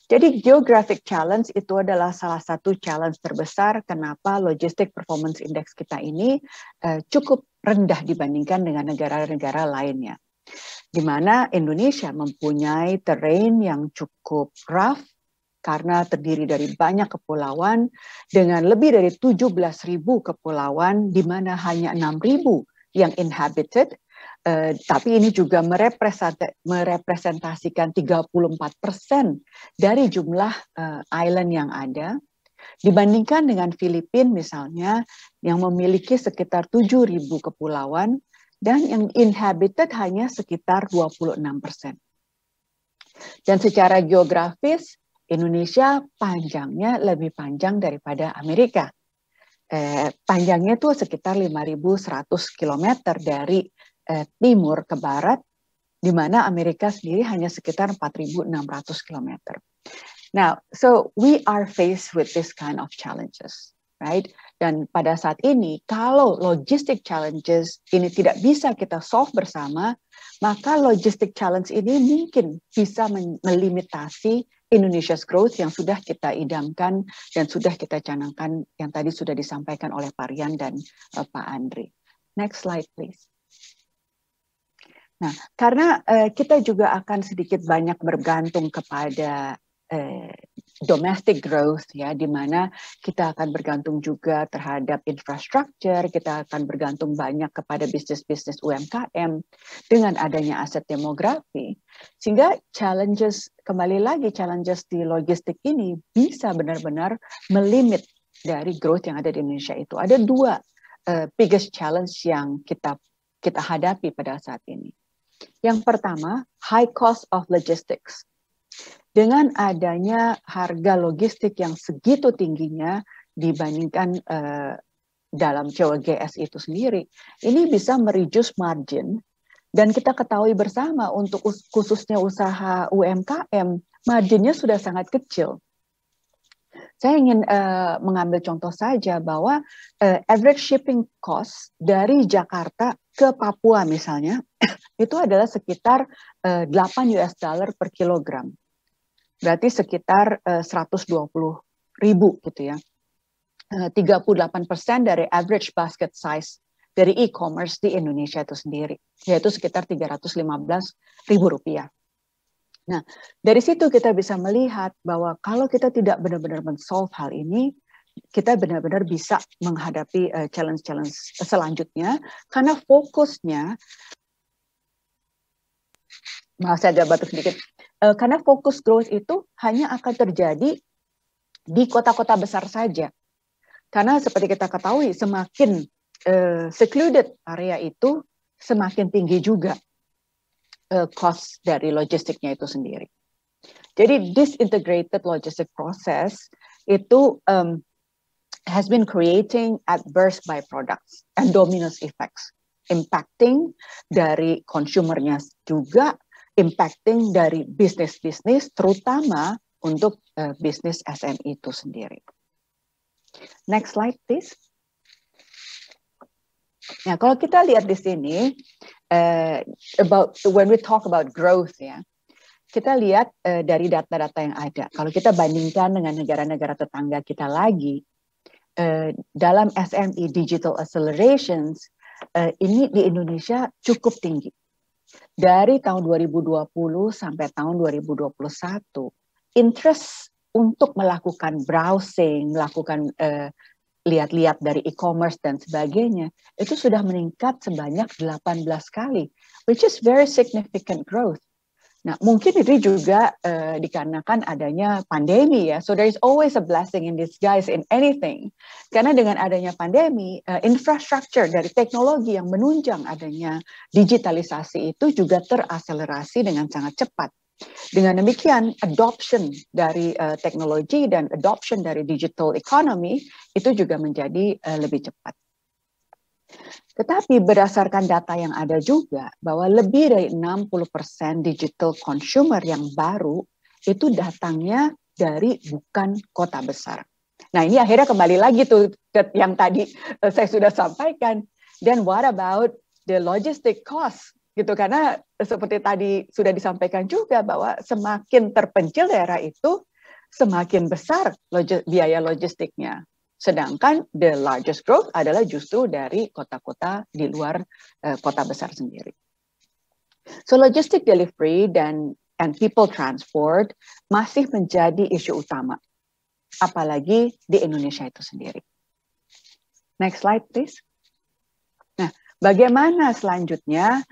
Jadi geographic challenge itu adalah salah satu challenge terbesar kenapa Logistic Performance Index kita ini cukup rendah dibandingkan dengan negara-negara lainnya. Di mana Indonesia mempunyai terrain yang cukup rough karena terdiri dari banyak kepulauan dengan lebih dari 17.000 kepulauan di mana hanya 6.000 yang inhabited, tapi ini juga merepresentasikan 34% dari jumlah island yang ada, dibandingkan dengan Filipina misalnya yang memiliki sekitar 7.000 kepulauan dan yang inhabited hanya sekitar 26%. Dan secara geografis, Indonesia panjangnya lebih panjang daripada Amerika. Panjangnya itu sekitar 5.100 km dari timur ke barat, di mana Amerika sendiri hanya sekitar 4.600 km. Now, so we are faced with this kind of challenges, right? Dan pada saat ini, kalau logistic challenges ini tidak bisa kita solve bersama, maka logistic challenge ini mungkin bisa melimitasi Indonesia's growth yang sudah kita idamkan dan sudah kita canangkan yang tadi sudah disampaikan oleh Pak Rian dan Pak Andri. Next slide please. Nah, karena kita juga akan sedikit banyak bergantung kepada domestic growth ya, di mana kita akan bergantung juga terhadap infrastructure, kita akan bergantung banyak kepada bisnis-bisnis UMKM dengan adanya aset demografi, sehingga challenges di logistik ini bisa benar-benar melimit dari growth yang ada di Indonesia itu. Ada 2 biggest challenge yang kita hadapi pada saat ini. Yang pertama, high cost of logistics. Dengan adanya harga logistik yang segitu tingginya dibandingkan dalam COGS itu sendiri, ini bisa mereduce margin. Dan kita ketahui bersama untuk khususnya usaha UMKM, marginnya sudah sangat kecil. Saya ingin mengambil contoh saja bahwa average shipping cost dari Jakarta ke Papua misalnya, itu adalah sekitar $8 per kilogram. Berarti sekitar 120.000 gitu ya. 38% dari average basket size dari e-commerce di Indonesia itu sendiri, yaitu sekitar Rp315.000. Nah, dari situ kita bisa melihat bahwa kalau kita tidak benar-benar men-solve hal ini, kita benar-benar bisa menghadapi challenge-challenge selanjutnya, karena fokusnya, maaf saya agak batuk sedikit, karena fokus growth itu hanya akan terjadi di kota-kota besar saja. Karena seperti kita ketahui, semakin secluded area itu, semakin tinggi juga cost dari logistiknya itu sendiri. Jadi disintegrated logistic process itu has been creating adverse byproducts and dominus effects, impacting dari consumernya juga, impacting dari bisnis-bisnis, terutama untuk bisnis SME itu sendiri. Next slide, please. Nah, kalau kita lihat di sini, when we talk about growth ya, kita lihat dari data-data yang ada. Kalau kita bandingkan dengan negara-negara tetangga kita lagi, dalam SME Digital Accelerations, ini di Indonesia cukup tinggi. Dari tahun 2020 sampai tahun 2021, interest untuk melakukan browsing, melakukan lihat-lihat dari e-commerce dan sebagainya, itu sudah meningkat sebanyak 18 kali, which is very significant growth. Nah, mungkin ini juga dikarenakan adanya pandemi ya. So there is always a blessing in disguise in anything. Karena dengan adanya pandemi, infrastructure dari teknologi yang menunjang adanya digitalisasi itu juga terakselerasi dengan sangat cepat. Dengan demikian, adoption dari teknologi dan adoption dari digital economy itu juga menjadi lebih cepat. Tetapi berdasarkan data yang ada juga bahwa lebih dari 60% digital consumer yang baru itu datangnya dari bukan kota besar. Nah, ini akhirnya kembali lagi tuh ke yang tadi saya sudah sampaikan. Then what about the logistic cost? Gitu, karena seperti tadi sudah disampaikan juga bahwa semakin terpencil daerah itu semakin besar biaya logistiknya. Sedangkan the largest growth adalah justru dari kota-kota di luar kota besar sendiri. So logistic delivery and people transport masih menjadi isu utama, apalagi di Indonesia itu sendiri. Next slide, please. Nah, bagaimana selanjutnya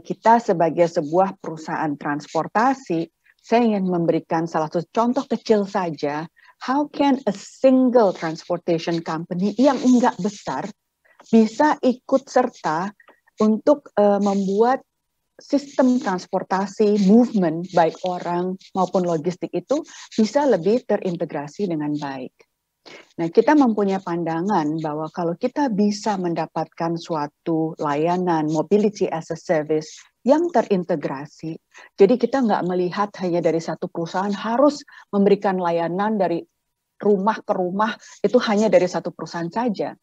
kita sebagai sebuah perusahaan transportasi, saya ingin memberikan salah satu contoh kecil saja. How can a single transportation company yang enggak besar bisa ikut serta untuk membuat sistem transportasi, movement, baik orang maupun logistik itu bisa lebih terintegrasi dengan baik. Nah, kita mempunyai pandangan bahwa kalau kita bisa mendapatkan suatu layanan mobility as a service yang terintegrasi, jadi kita nggak melihat hanya dari satu perusahaan harus memberikan layanan dari rumah ke rumah itu hanya dari satu perusahaan saja.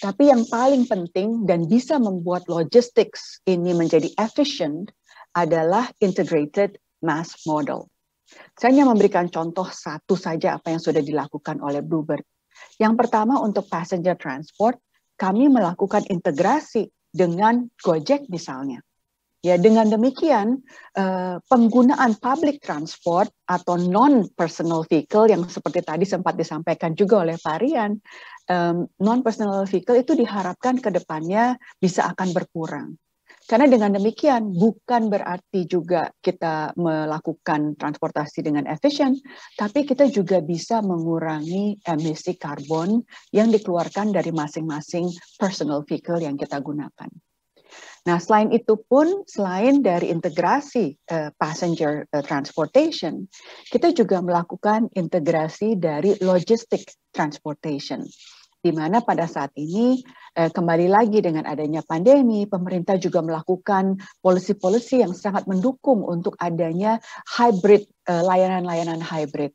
Tapi yang paling penting dan bisa membuat logistics ini menjadi efficient adalah integrated mass model. Saya hanya memberikan contoh satu saja apa yang sudah dilakukan oleh Bluebird. Yang pertama untuk passenger transport, kami melakukan integrasi dengan Gojek misalnya. Ya, dengan demikian penggunaan public transport atau non-personal vehicle yang seperti tadi sempat disampaikan juga oleh Pak Rian, non-personal vehicle itu diharapkan ke depannya bisa akan berkurang. Karena dengan demikian bukan berarti juga kita melakukan transportasi dengan efisien, tapi kita juga bisa mengurangi emisi karbon yang dikeluarkan dari masing-masing personal vehicle yang kita gunakan. Nah, selain itu pun, selain dari integrasi passenger transportation, kita juga melakukan integrasi dari logistic transportation. Di mana pada saat ini, kembali lagi dengan adanya pandemi, pemerintah juga melakukan policy-policy yang sangat mendukung untuk adanya hybrid, layanan-layanan hybrid.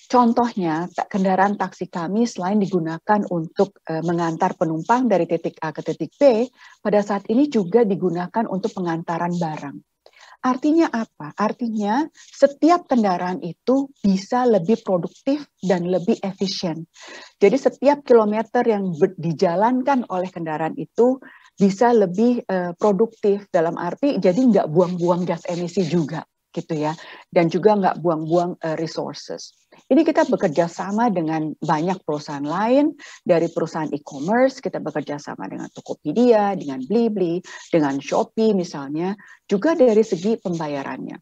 Contohnya, kendaraan taksi kami selain digunakan untuk mengantar penumpang dari titik A ke titik B, pada saat ini juga digunakan untuk pengantaran barang. Artinya apa? Artinya setiap kendaraan itu bisa lebih produktif dan lebih efisien. Jadi setiap kilometer yang dijalankan oleh kendaraan itu bisa lebih produktif dalam arti jadi nggak buang-buang gas emisi juga. Gitu ya, dan juga nggak buang-buang resources. Ini kita bekerja sama dengan banyak perusahaan lain, dari perusahaan e-commerce, kita bekerja sama dengan Tokopedia, dengan Blibli, dengan Shopee misalnya, juga dari segi pembayarannya.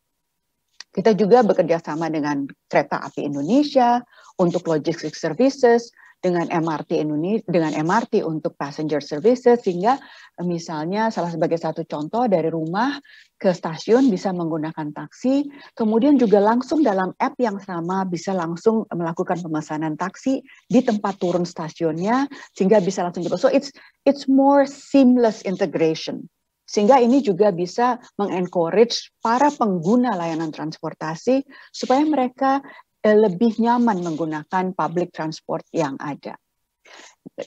Kita juga bekerja sama dengan Kereta Api Indonesia untuk logistics services, dengan MRT Indonesia, dengan MRT untuk passenger services, sehingga misalnya salah sebagai satu contoh dari rumah ke stasiun bisa menggunakan taksi, kemudian juga langsung dalam app yang sama bisa langsung melakukan pemesanan taksi di tempat turun stasiunnya, sehingga bisa langsung juga. So it's more seamless integration. Sehingga ini juga bisa mengencourage para pengguna layanan transportasi supaya mereka lebih nyaman menggunakan public transport yang ada.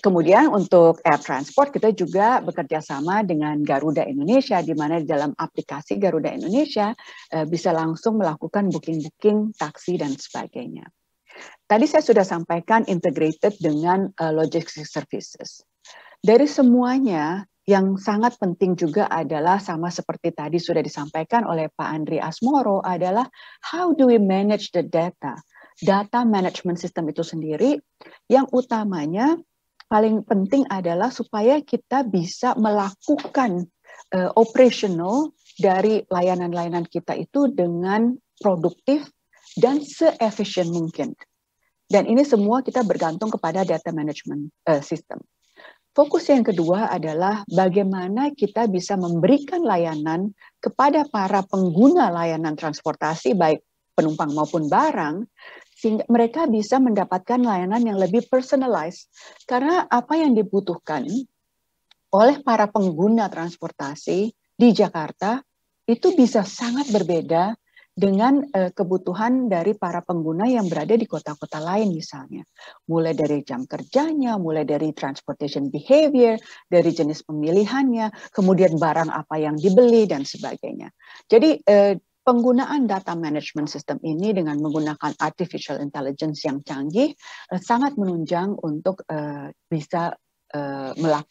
Kemudian untuk air transport kita juga bekerja sama dengan Garuda Indonesia, di mana di dalam aplikasi Garuda Indonesia bisa langsung melakukan booking-booking taksi dan sebagainya. Tadi saya sudah sampaikan integrated dengan logistics services. Dari semuanya, yang sangat penting juga adalah sama seperti tadi sudah disampaikan oleh Pak Andri Asmoro adalah how do we manage the data? Data management system itu sendiri yang utamanya paling penting adalah supaya kita bisa melakukan operational dari layanan-layanan kita itu dengan produktif dan se-efficient mungkin. Dan ini semua kita bergantung kepada data management system. Fokus yang kedua adalah bagaimana kita bisa memberikan layanan kepada para pengguna layanan transportasi, baik penumpang maupun barang, sehingga mereka bisa mendapatkan layanan yang lebih personalized. Karena apa yang dibutuhkan oleh para pengguna transportasi di Jakarta itu bisa sangat berbeda dengan kebutuhan dari para pengguna yang berada di kota-kota lain misalnya. Mulai dari jam kerjanya, mulai dari transportation behavior, dari jenis pemilihannya, kemudian barang apa yang dibeli, dan sebagainya. Jadi penggunaan data management system ini dengan menggunakan artificial intelligence yang canggih sangat menunjang untuk bisa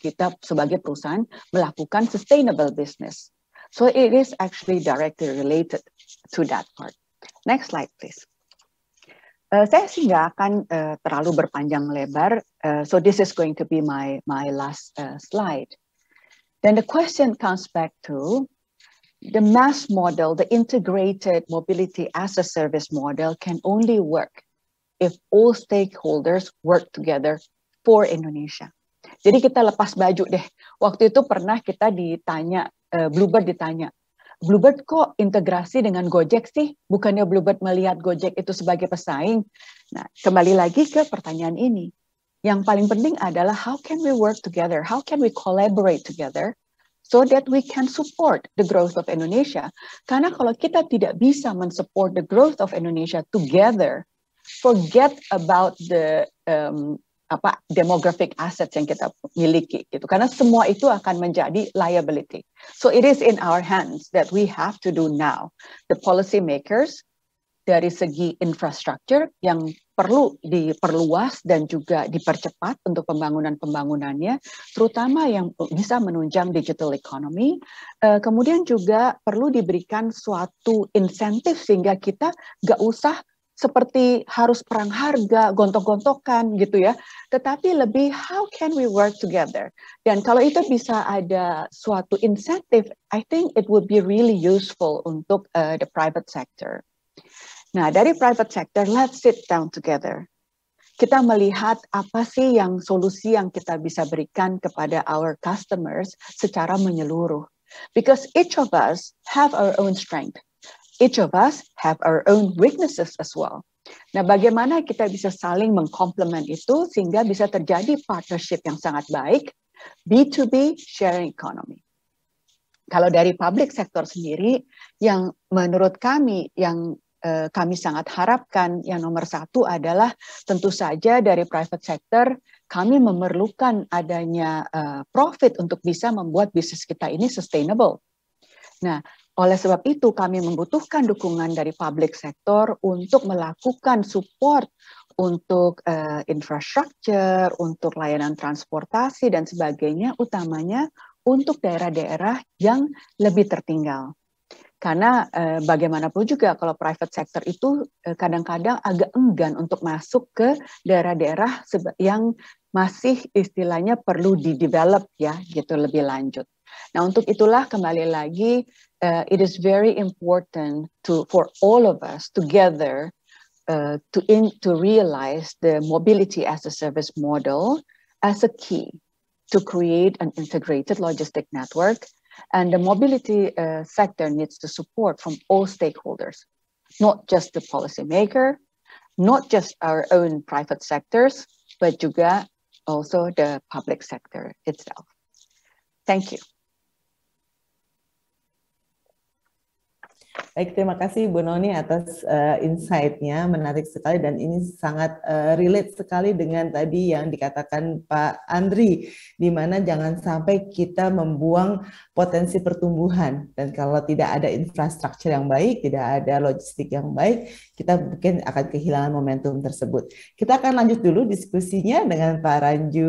kita sebagai perusahaan melakukan sustainable business. So it is actually directly related to that part. Next slide, please. Saya sih nggak akan terlalu berpanjang lebar. So this is going to be my last slide. Then the question comes back to the MaaS model, the integrated mobility as a service model can only work if all stakeholders work together for Indonesia. Jadi kita lepas baju deh. Waktu itu pernah kita ditanya, Bluebird ditanya, Bluebird kok integrasi dengan Gojek sih? Bukannya Bluebird melihat Gojek itu sebagai pesaing? Nah, kembali lagi ke pertanyaan ini. Yang paling penting adalah how can we work together? How can we collaborate together so that we can support the growth of Indonesia? Karena kalau kita tidak bisa mensupport the growth of Indonesia together, forget about the demographic assets yang kita miliki gitu, karena semua itu akan menjadi liability. So it is in our hands that we have to do now. The policy makers dari segi infrastructure yang perlu diperluas dan juga dipercepat untuk pembangunannya, terutama yang bisa menunjang digital economy. Kemudian juga perlu diberikan suatu insentif sehingga kita nggak usah seperti harus perang harga, gontok-gontokan gitu ya. Tetapi lebih how can we work together? Dan kalau itu bisa ada suatu insentif, I think it would be really useful untuk the private sector. Nah, dari private sector, let's sit down together. Kita melihat apa sih yang solusi yang kita bisa berikan kepada our customers secara menyeluruh. Because each of us have our own strength. Each of us have our own weaknesses as well. Nah, bagaimana kita bisa saling mengkomplement itu sehingga bisa terjadi partnership yang sangat baik, B2B sharing economy. Kalau dari public sector sendiri, yang menurut kami, yang kami sangat harapkan, yang nomor satu adalah tentu saja dari private sector, kami memerlukan adanya profit untuk bisa membuat bisnis kita ini sustainable. Nah, oleh sebab itu kami membutuhkan dukungan dari public sector untuk melakukan support untuk infrastructure, untuk layanan transportasi dan sebagainya, utamanya untuk daerah-daerah yang lebih tertinggal. Karena bagaimanapun juga kalau private sector itu kadang-kadang agak enggan untuk masuk ke daerah-daerah yang masih istilahnya perlu di-develop ya gitu lebih lanjut. Nah, untuk itulah kembali lagi it is very important for all of us together to realize the mobility as a service model as a key to create an integrated logistic network, and the mobility sector needs to support from all stakeholders, not just the policymaker, not just our own private sectors, but juga also the public sector itself. Thank you. Baik, terima kasih Bu Noni atas insight-nya, menarik sekali dan ini sangat relate sekali dengan tadi yang dikatakan Pak Andri, di mana jangan sampai kita membuang potensi pertumbuhan dan kalau tidak ada infrastruktur yang baik, tidak ada logistik yang baik, kita mungkin akan kehilangan momentum tersebut. Kita akan lanjut dulu diskusinya dengan Pak Ranju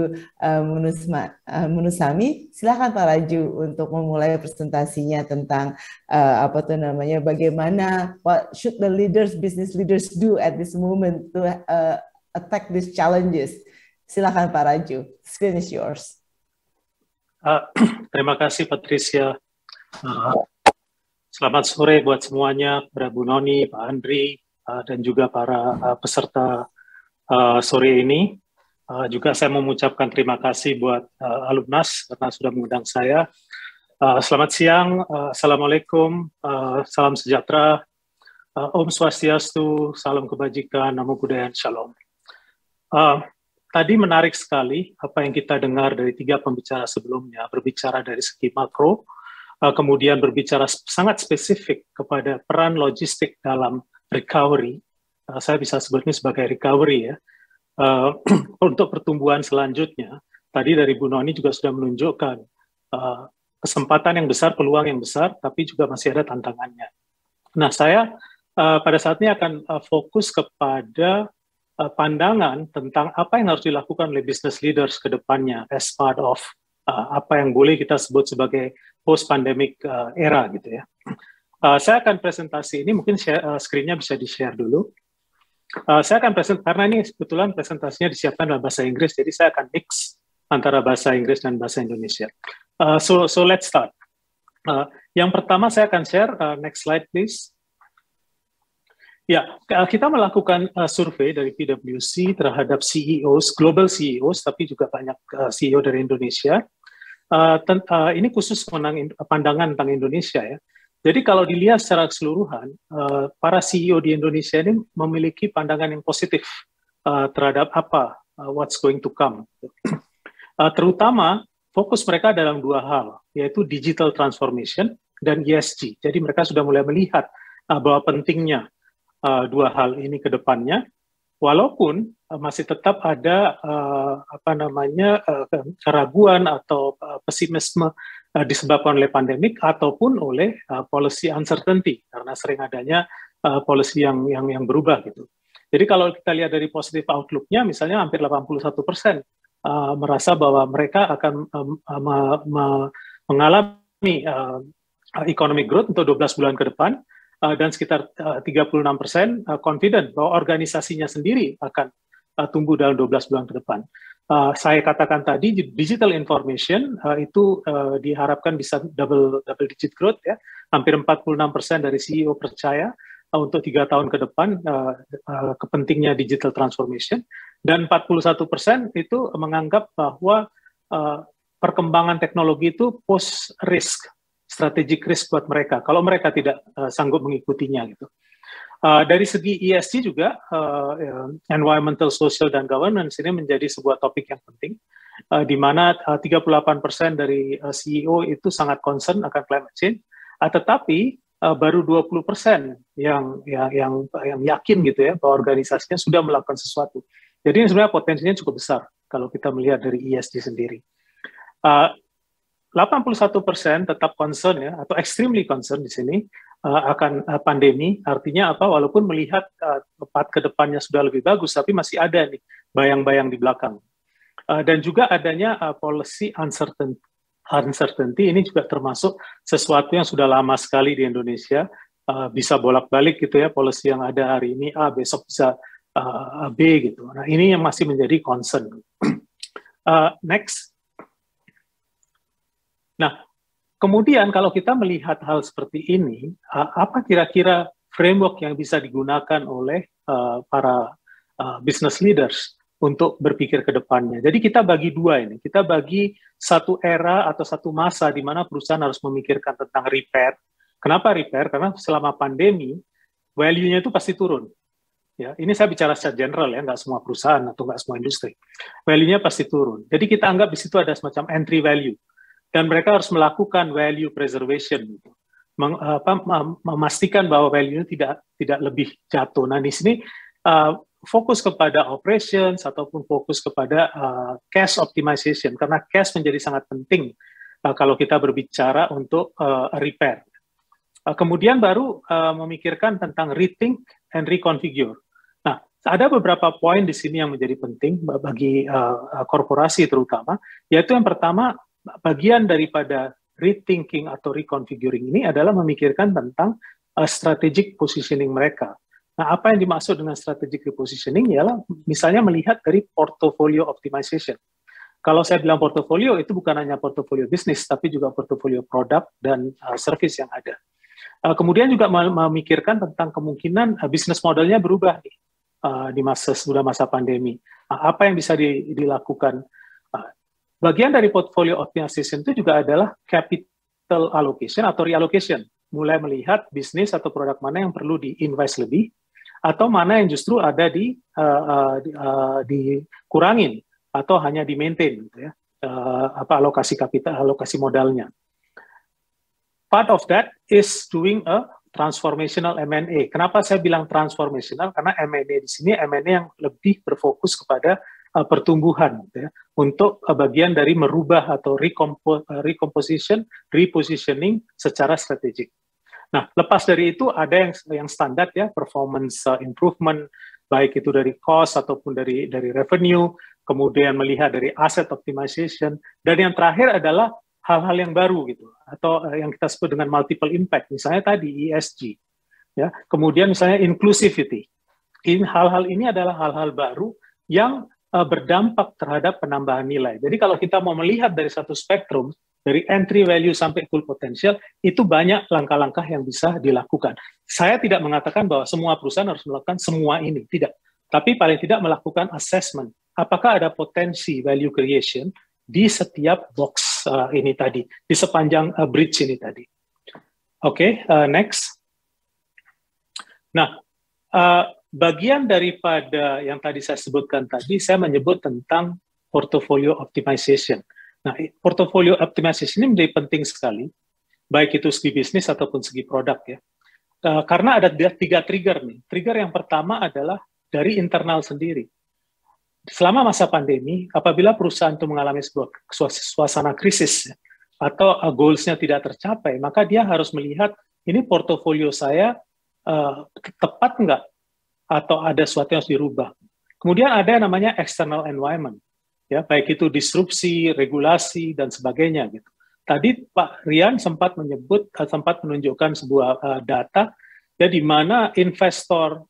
Munusami. Silakan Pak Ranju untuk memulai presentasinya tentang bagaimana what should the business leaders do at this moment to attack these challenges. Silakan Pak Raju, screen is yours. Terima kasih Patricia. Selamat sore buat semuanya, para Bu Noni, Pak Andri, dan juga para peserta sore ini. Juga saya mau mengucapkan terima kasih buat Alumnas karena sudah mengundang saya. Selamat siang, Assalamualaikum, salam sejahtera, Om Swastiastu, salam kebajikan, Namo Buddhaya, Shalom. Tadi menarik sekali apa yang kita dengar dari 3 pembicara sebelumnya, berbicara dari segi makro, kemudian berbicara sangat spesifik kepada peran logistik dalam recovery. Saya bisa sebut ini sebagai recovery ya. Untuk pertumbuhan selanjutnya, tadi dari Bu Noni juga sudah menunjukkan kesempatan yang besar, peluang yang besar, tapi juga masih ada tantangannya. Nah, saya pada saat ini akan fokus kepada pandangan tentang apa yang harus dilakukan oleh business leaders ke depannya as part of apa yang boleh kita sebut sebagai post-pandemic era gitu ya. Saya akan presentasi ini, mungkin screen-nya bisa di-share dulu. Saya akan karena ini kebetulan presentasinya disiapkan dalam bahasa Inggris, jadi saya akan mix antara bahasa Inggris dan bahasa Indonesia. So let's start. Yang pertama saya akan share, next slide please. Ya, kita melakukan survei dari PwC terhadap CEOs, global CEOs, tapi juga banyak CEO dari Indonesia. Ini khusus pandangan tentang Indonesia ya. Jadi kalau dilihat secara keseluruhan, para CEO di Indonesia ini memiliki pandangan yang positif terhadap what's going to come. Terutama fokus mereka dalam 2 hal, yaitu digital transformation dan ESG. Jadi mereka sudah mulai melihat bahwa pentingnya 2 hal ini ke depannya, walaupun masih tetap ada keraguan atau pesimisme disebabkan oleh pandemik ataupun oleh policy uncertainty karena sering adanya policy yang berubah gitu. Jadi kalau kita lihat dari positive outlook-nya, misalnya hampir 81% merasa bahwa mereka akan mengalami economic growth untuk 12 bulan ke depan. Dan sekitar 36% confident bahwa organisasinya sendiri akan tumbuh dalam 12 bulan ke depan. Saya katakan tadi, digital information itu diharapkan bisa double digit growth ya. Hampir 46% dari CEO percaya untuk 3 tahun ke depan kepentingnya digital transformation, dan 41% itu menganggap bahwa perkembangan teknologi itu pose risk, strategic risk buat mereka kalau mereka tidak sanggup mengikutinya gitu. Dari segi ESG juga environmental, social dan governance ini menjadi sebuah topik yang penting, di mana 38% dari CEO itu sangat concern akan climate change, tetapi baru 20% yang yakin gitu ya bahwa organisasinya sudah melakukan sesuatu. Jadi ini sebenarnya potensinya cukup besar kalau kita melihat dari ESG sendiri. 81% tetap concern ya, atau extremely concern di sini akan pandemi. Artinya apa? Walaupun melihat tempat ke depannya sudah lebih bagus, tapi masih ada nih bayang-bayang di belakang. Dan juga adanya policy uncertainty ini juga termasuk sesuatu yang sudah lama sekali di Indonesia. Bisa bolak-balik gitu ya, policy yang ada hari ini A, besok bisa B gitu. Nah ini yang masih menjadi concern. Next. Nah, kemudian kalau kita melihat hal seperti ini, apa kira-kira framework yang bisa digunakan oleh para business leaders untuk berpikir ke depannya? Jadi kita bagi 2 ini, kita bagi satu era atau satu masa di mana perusahaan harus memikirkan tentang repair. Kenapa repair? Karena selama pandemi, value-nya itu pasti turun. Ya, ini saya bicara secara general ya, nggak semua perusahaan atau nggak semua industri. Value-nya pasti turun. Jadi kita anggap di situ ada semacam entry value. Dan mereka harus melakukan value preservation, gitu. Memastikan bahwa value-nya tidak lebih jatuh. Nah di sini fokus kepada operations ataupun fokus kepada cash optimization, karena cash menjadi sangat penting kalau kita berbicara untuk repair. Kemudian baru memikirkan tentang rethink and reconfigure. Nah ada beberapa poin di sini yang menjadi penting bagi korporasi terutama, yaitu yang pertama, bagian daripada rethinking atau reconfiguring ini adalah memikirkan tentang strategic positioning mereka. Nah, apa yang dimaksud dengan strategic repositioning ialah misalnya melihat dari portfolio optimization. Kalau saya bilang portofolio, itu bukan hanya portofolio bisnis, tapi juga portofolio produk dan service yang ada. Kemudian juga memikirkan tentang kemungkinan bisnis modelnya berubah nih, di masa pandemi. Apa yang bisa dilakukan? Bagian dari portfolio optimization itu juga adalah capital allocation atau reallocation. Mulai melihat bisnis atau produk mana yang perlu di-invest lebih, atau mana yang justru ada dikurangin atau hanya di-maintain, gitu ya, alokasi kapital, alokasi modalnya. Part of that is doing a transformational M&A. Kenapa saya bilang transformational? Karena M&A di sini M&A yang lebih berfokus kepada pertumbuhan, gitu ya, untuk bagian dari merubah atau repositioning secara strategik. Nah, lepas dari itu ada yang standar ya, performance improvement, baik itu dari cost ataupun dari revenue, kemudian melihat dari asset optimization, dan yang terakhir adalah hal-hal yang baru gitu, atau yang kita sebut dengan multiple impact, misalnya tadi ESG, ya, kemudian misalnya inclusivity. Hal-hal ini adalah hal-hal baru yang berdampak terhadap penambahan nilai. Jadi kalau kita mau melihat dari satu spektrum, dari entry value sampai full potential, itu banyak langkah-langkah yang bisa dilakukan. Saya tidak mengatakan bahwa semua perusahaan harus melakukan semua ini, tidak. Tapi paling tidak melakukan assessment. Apakah ada potensi value creation di setiap box ini tadi, di sepanjang bridge ini tadi. Oke, next. Nah, bagian daripada yang tadi saya sebutkan tadi, saya menyebut tentang portfolio optimization. Nah, portfolio optimization ini menjadi penting sekali, baik itu segi bisnis ataupun segi produk ya. Karena ada 3 trigger nih. Trigger yang pertama adalah dari internal sendiri. Selama masa pandemi, apabila perusahaan itu mengalami sebuah suasana krisis ya, atau goals-nya tidak tercapai, maka dia harus melihat ini portofolio saya tepat nggak, atau ada sesuatu yang harus dirubah. Kemudian ada yang namanya external environment. Ya, baik itu disrupsi, regulasi, dan sebagainya gitu. Tadi Pak Rian sempat menunjukkan sebuah data ya, di mana investor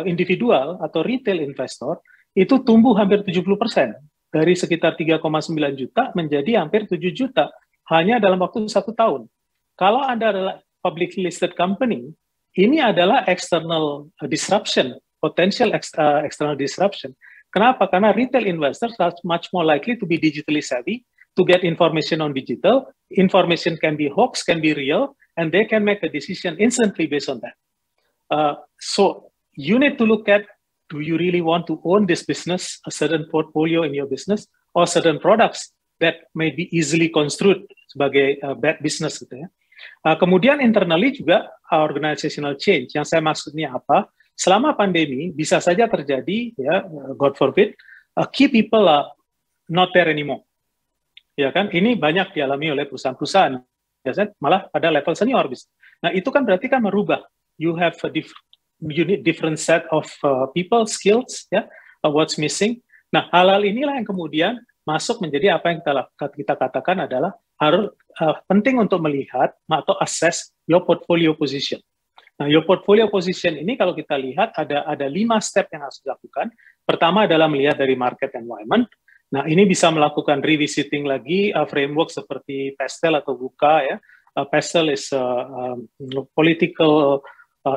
individual atau retail investor itu tumbuh hampir 70%, dari sekitar 3,9 juta menjadi hampir 7 juta hanya dalam waktu 1 tahun. Kalau Anda adalah publicly listed company, ini adalah external disruption, potential external disruption. Kenapa? Karena retail investors are much more likely to be digitally savvy, to get information on digital. Information can be hoax, can be real, and they can make a decision instantly based on that. So you need to look at, do you really want to own this business, a certain portfolio in your business, or certain products that may be easily construed sebagai bad business gitu ya. Kemudian internally juga organizational change. Yang saya maksudnya apa? Selama pandemi bisa saja terjadi ya, God forbid, key people are not there anymore. Ya kan? Ini banyak dialami oleh perusahaan-perusahaan. Biasanya malah pada level senior bis. Nah, itu kan berarti kan merubah. You have a different set of people, skills, ya, what's missing. Nah, hal-hal inilah yang kemudian masuk menjadi apa yang kita katakan adalah harus penting untuk melihat atau assess your portfolio position. Nah, your portfolio position ini kalau kita lihat ada 5 step yang harus dilakukan. Pertama adalah melihat dari market environment. Nah, ini bisa melakukan revisiting lagi framework seperti PESTEL atau VUCA ya. PESTEL is political,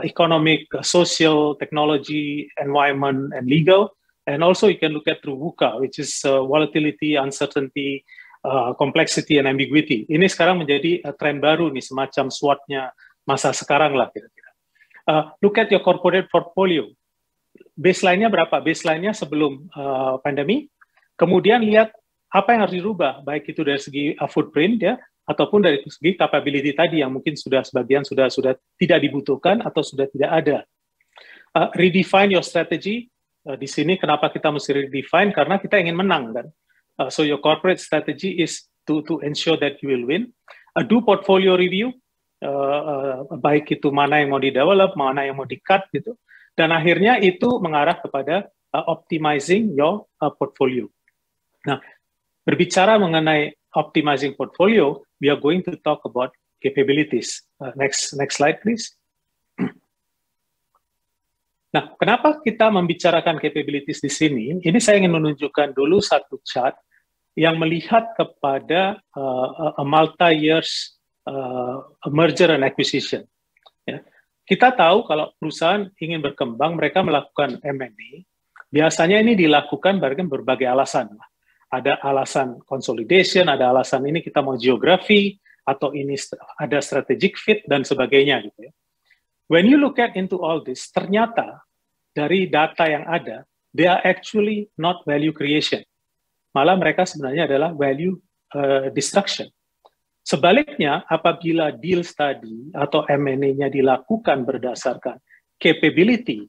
economic, social, technology, environment, and legal. And also you can look at through VUCA, which is volatility, uncertainty, complexity, and ambiguity. Ini sekarang menjadi tren baru nih, semacam SWOT-nya masa sekarang lah kira-kira. Look at your corporate portfolio. Baseline-nya berapa? Baseline-nya sebelum pandemi. Kemudian lihat apa yang harus dirubah, baik itu dari segi footprint ya, ataupun dari segi capability tadi yang mungkin sebagian sudah tidak dibutuhkan atau sudah tidak ada. Redefine your strategy. Di sini kenapa kita mesti redefine? Karena kita ingin menang kan. So your corporate strategy is to ensure that you will win. Do portfolio review. Baik itu mana yang mau di-develop, mana yang mau di-cut gitu. Dan akhirnya itu mengarah kepada optimizing your portfolio. Nah, berbicara mengenai optimizing portfolio, we are going to talk about capabilities. Next slide, please. Nah, kenapa kita membicarakan capabilities di sini? Ini saya ingin menunjukkan dulu satu chart yang melihat kepada a multi-years merger and acquisition. Ya. Kita tahu kalau perusahaan ingin berkembang, mereka melakukan M&A. Biasanya ini dilakukan dengan berbagai alasan. Ada alasan consolidation, ada alasan ini kita mau geografi, atau ini ada strategic fit, dan sebagainya. Gitu ya. When you look at into all this, ternyata dari data yang ada, they are actually not value creation. Malah mereka sebenarnya adalah value destruction. Sebaliknya, apabila deals tadi atau M&A-nya dilakukan berdasarkan capability,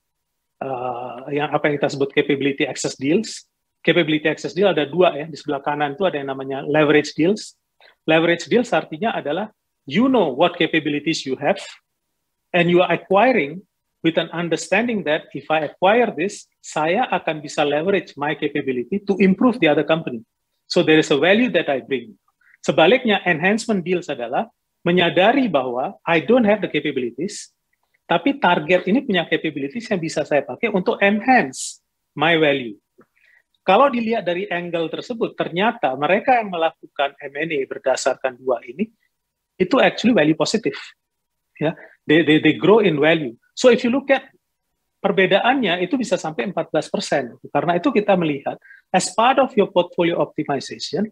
yang apa yang kita sebut capability access deals. Capability access deal ada dua ya, di sebelah kanan itu ada yang namanya leverage deals. Leverage deals artinya adalah you know what capabilities you have, and you are acquiring with an understanding that if I acquire this, saya akan bisa leverage my capability to improve the other company. So there is a value that I bring. Sebaliknya, enhancement deals adalah menyadari bahwa I don't have the capabilities, tapi target ini punya capabilities yang bisa saya pakai untuk enhance my value. Kalau dilihat dari angle tersebut, ternyata mereka yang melakukan M&A berdasarkan dua ini, itu actually value positif. Ya, they grow in value. So if you look at perbedaannya, itu bisa sampai 14%. Karena itu kita melihat, as part of your portfolio optimization,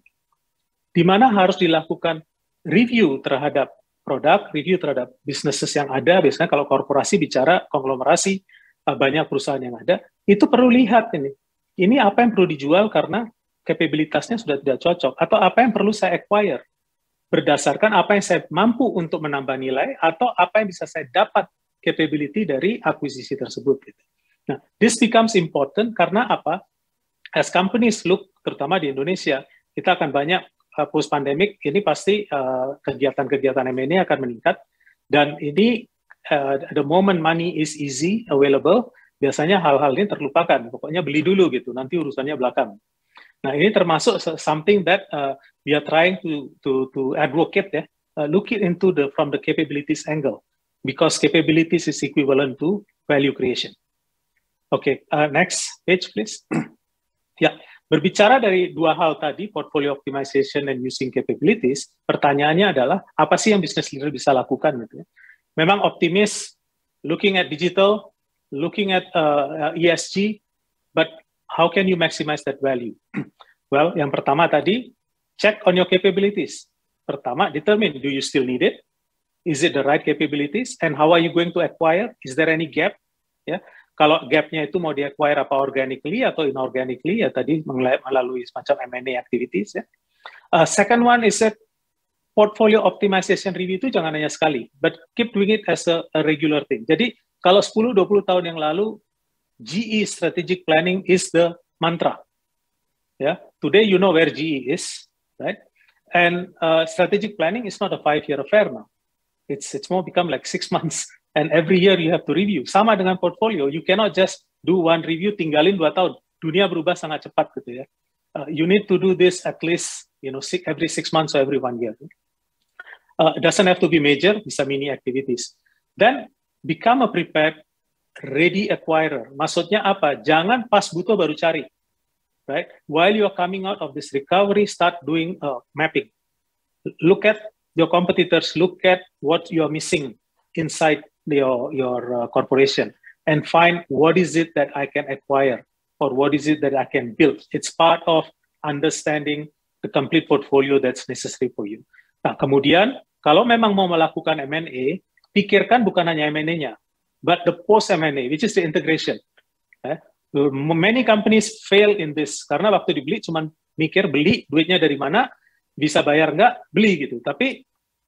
di mana harus dilakukan review terhadap produk, review terhadap businesses yang ada. Biasanya kalau korporasi bicara konglomerasi, banyak perusahaan yang ada, itu perlu lihat ini. Ini apa yang perlu dijual karena kapabilitasnya sudah tidak cocok, atau apa yang perlu saya acquire berdasarkan apa yang saya mampu untuk menambah nilai, atau apa yang bisa saya dapat capability dari akuisisi tersebut. Nah, this becomes important karena apa? As companies look, terutama di Indonesia, kita akan banyak post pandemic, ini pasti kegiatan-kegiatan M&A akan meningkat, dan ini the moment money is easy available, biasanya hal-hal ini terlupakan. Pokoknya beli dulu gitu, nanti urusannya belakang. Nah, ini termasuk something that we are trying to advocate ya, look it into from the capabilities angle, because capabilities is equivalent to value creation. Oke, next page please. Ya, berbicara dari dua hal tadi, portfolio optimization and using capabilities, pertanyaannya adalah apa sih yang business leader bisa lakukan gitu ya. Memang optimis, looking at digital, looking at ESG, but how can you maximize that value? Well, yang pertama tadi, check on your capabilities. Pertama, determine, do you still need it? Is it the right capabilities? And how are you going to acquire? Is there any gap? Ya, kalau gapnya itu mau di-acquire apa organically atau inorganically, ya tadi melalui semacam M&A activities. Ya. Second one is that portfolio optimization review itu jangan hanya sekali, but keep doing it as a regular thing. Jadi, kalau 10-20 tahun yang lalu, GE strategic planning is the mantra. Yeah, today you know where GE is, right? And strategic planning is not a 5-year affair now. It's more become like 6 months, and every year you have to review. Sama dengan portfolio, you cannot just do one review tinggalin 2 tahun. Dunia berubah sangat cepat gitu ya. You need to do this at least, every 6 months or every 1 year. It doesn't have to be major, bisa mini activities. Then become a prepared, ready acquirer. Maksudnya apa? Jangan pas butuh baru cari. Right? While you are coming out of this recovery, start doing mapping. Look at your competitors, look at what you are missing inside your corporation, and find what is it that I can acquire, or what is it that I can build. It's part of understanding the complete portfolio that's necessary for you. Nah, kemudian, kalau memang mau melakukan M&A, pikirkan bukan hanya M&A-nya, but the post-M&A, which is the integration. Many companies fail in this, karena waktu dibeli cuma mikir beli, duitnya dari mana, bisa bayar nggak, beli gitu. Tapi,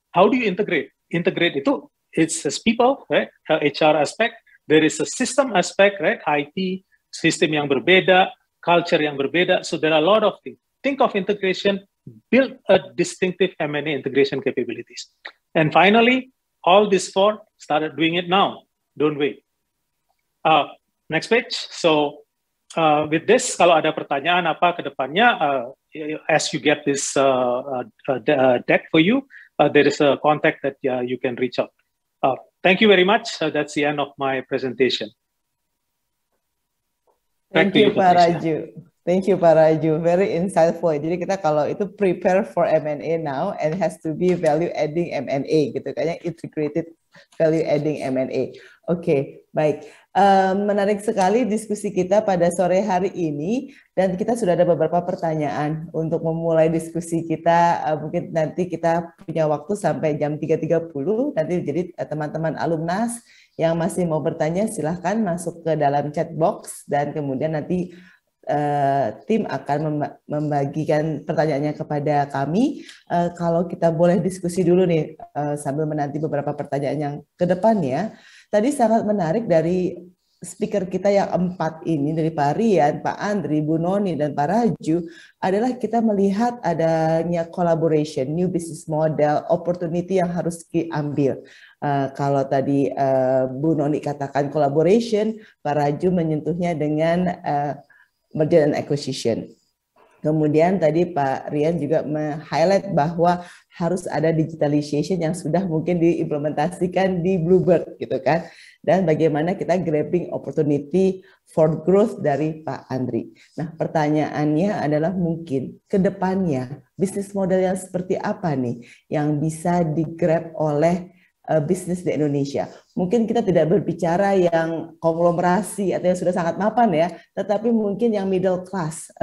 how do you integrate? Integrate itu, it's as people, right? HR aspect, there is a system aspect, right? IT, sistem yang berbeda, culture yang berbeda, so there are a lot of things. Think of integration, build a distinctive M&A integration capabilities. And finally, all this started doing it now. Don't wait. Next page. So with this, kalau ada pertanyaan apa ke depannya, as you get this deck for you, there is a contact that you can reach out. Thank you very much. That's the end of my presentation. Thank you Pak Raju. Thank you Pak Raju, very insightful. Jadi kita kalau itu prepare for M&A now and has to be value adding M&A gitu, kayaknya integrated value adding M&A. Oke, baik. Menarik sekali diskusi kita pada sore hari ini dan kita sudah ada beberapa pertanyaan untuk memulai diskusi kita. Mungkin nanti kita punya waktu sampai jam 3.30 nanti, jadi teman-teman alumnas yang masih mau bertanya silahkan masuk ke dalam chat box dan kemudian nanti tim akan membagikan pertanyaannya kepada kami. Kalau kita boleh diskusi dulu nih sambil menanti beberapa pertanyaan yang ke depannya. Tadi sangat menarik dari speaker kita yang 4 ini, dari Pak Rian, Pak Andri, Bu Noni, dan Pak Raju, adalah kita melihat adanya collaboration, new business model, opportunity yang harus diambil. Kalau tadi Bu Noni katakan collaboration, Pak Raju menyentuhnya dengan merger and acquisition. Kemudian tadi Pak Rian juga meng-highlight bahwa harus ada digitalization yang sudah mungkin diimplementasikan di Bluebird gitu kan. Dan bagaimana kita grabbing opportunity for growth dari Pak Andri. Nah, pertanyaannya adalah mungkin ke depannya bisnis model yang seperti apa nih yang bisa di-grab oleh bisnis di Indonesia. Mungkin kita tidak berbicara yang konglomerasi atau yang sudah sangat mapan ya, tetapi mungkin yang middle class